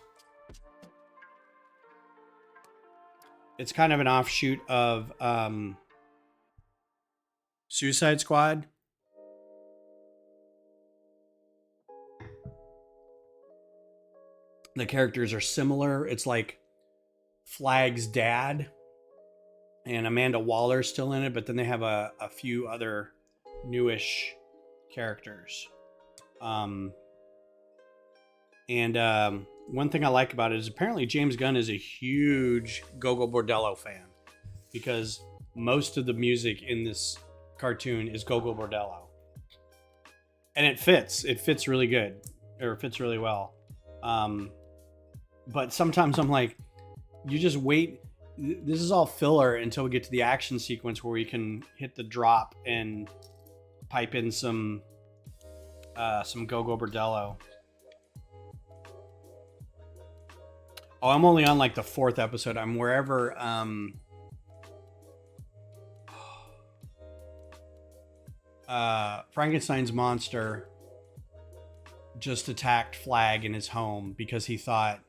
It's kind of an offshoot of Suicide Squad. The characters are similar. It's like Flag's dad and Amanda Waller's still in it, but then they have a few other newish characters. One thing I like about it is apparently James Gunn is a huge Gogo Bordello fan, because most of the music in this cartoon is Gogo Bordello. And it fits. It fits really good, or it fits really well. But sometimes I'm like, you just wait. This is all filler until we get to the action sequence where we can hit the drop and pipe in some Gogo Bordello. Oh, I'm only on like the 4th episode. I'm wherever Frankenstein's monster just attacked Flag in his home because he thought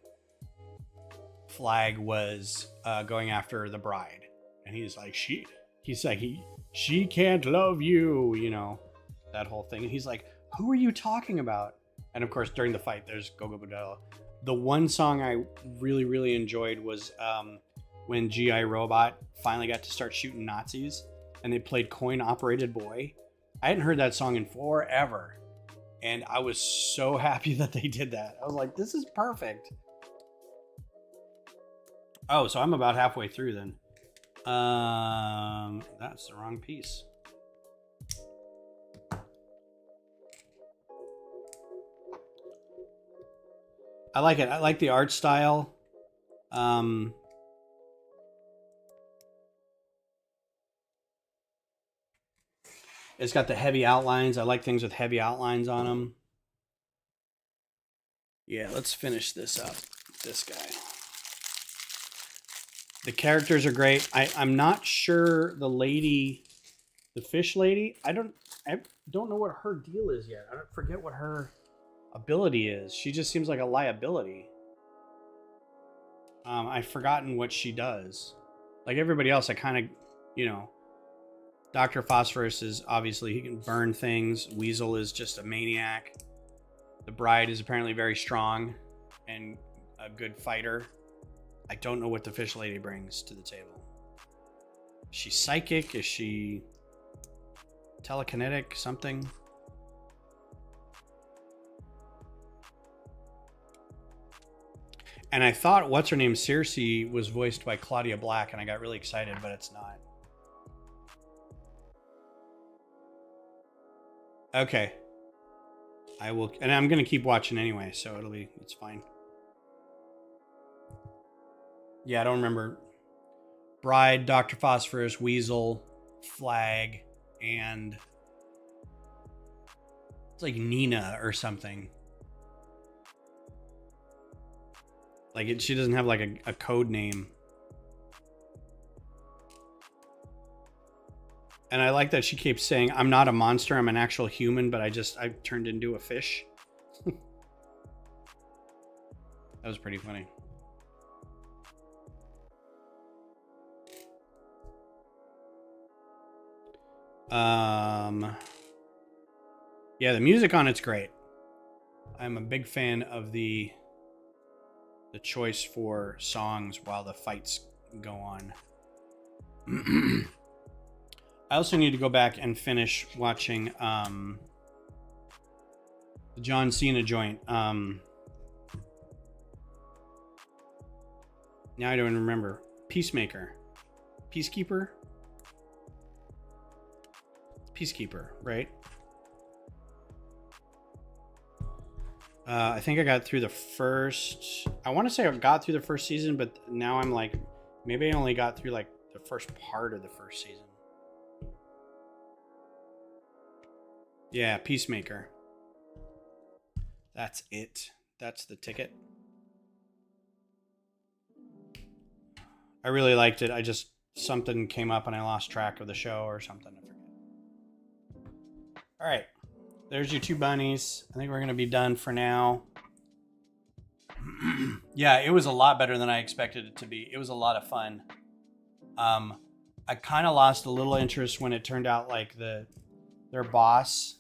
Flag was going after the bride, and he's like, she can't love you, you know, that whole thing. And he's like, who are you talking about? And of course, during the fight, there's Gogo Bordello. The one song I really, really enjoyed was when G.I. Robot finally got to start shooting Nazis, and they played Coin Operated Boy. I hadn't heard that song in forever, and I was so happy that they did that. I was like, this is perfect. Oh, so I'm about halfway through then. That's the wrong piece. I like it. I like the art style. It's got the heavy outlines. I like things with heavy outlines on them. Yeah, let's finish this up. This guy. The characters are great. I'm not sure the lady, the fish lady. I don't know what her deal is yet. I don't forget what her ability is. She just seems like a liability. I've forgotten what she does. Like everybody else, I kind of, you know, Dr. Phosphorus is obviously, he can burn things. Weasel is just a maniac. The bride is apparently very strong and a good fighter. I don't know what the fish lady brings to the table. Is she psychic? Is she telekinetic? Something? And I thought what's her name, Circe, was voiced by Claudia Black, and I got really excited, but it's not. Okay. I will, and I'm going to keep watching anyway, so it's fine. Yeah, I don't remember. Bride, Dr. Phosphorus, Weasel, Flag, and it's like Nina or something. Like she doesn't have like a code name. And I like that she keeps saying, I'm not a monster, I'm an actual human, but I turned into a fish. That was pretty funny. Yeah, the music on it's great. I'm a big fan of the choice for songs while the fights go on. I also need to go back and finish watching the John Cena joint. Now I don't remember. Peacemaker. Peacekeeper, right? I think I got through the first... I want to say I got through the first season, but now I'm like... Maybe I only got through like the first part of the first season. Yeah, Peacemaker. That's it. That's the ticket. I really liked it. Something came up and I lost track of the show or something. I forget. All right. There's your 2 bunnies. I think we're going to be done for now. Yeah, it was a lot better than I expected it to be. It was a lot of fun. I kind of lost a little interest when it turned out like their boss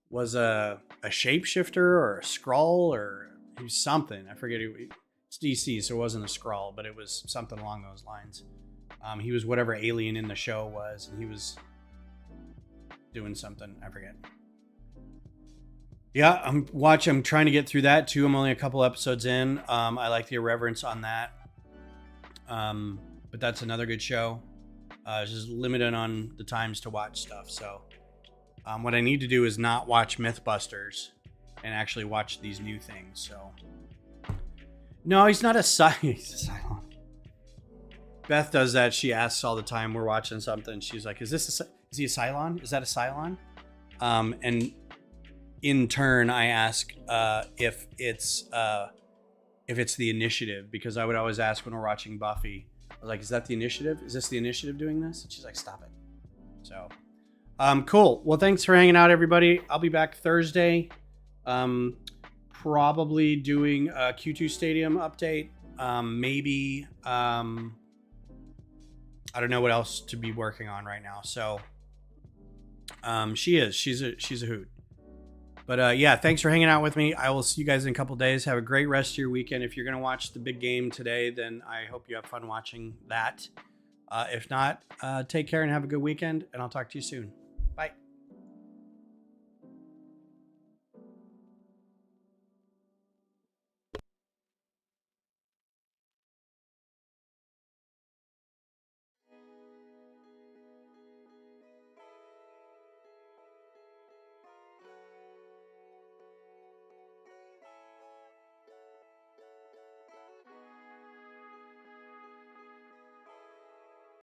was a shapeshifter or a Skrull or he was something. I forget. It's DC, so it wasn't a Skrull, but it was something along those lines. He was whatever alien in the show was, and he was doing something. I forget. Yeah, I'm trying to get through that too. I'm only a couple episodes in. I like the irreverence on that. But that's another good show. It's just limited on the times to watch stuff. So what I need to do is not watch Mythbusters and actually watch these new things. So no, he's not he's a Cylon. Beth does that. She asks all the time. We're watching something. She's like, is he a Cylon? Is that a Cylon? And in turn, I ask if it's the Initiative, because I would always ask when we're watching Buffy. I was like, is that the Initiative? Is this the Initiative doing this? And she's like, stop it. So, cool. Well, thanks for hanging out, everybody. I'll be back Thursday. Probably doing a Q2 Stadium update. Maybe, I don't know what else to be working on right now. So, she's a hoot. But yeah, thanks for hanging out with me. I will see you guys in a couple days. Have a great rest of your weekend. If you're going to watch the big game today, then I hope you have fun watching that. If not, take care and have a good weekend, and I'll talk to you soon.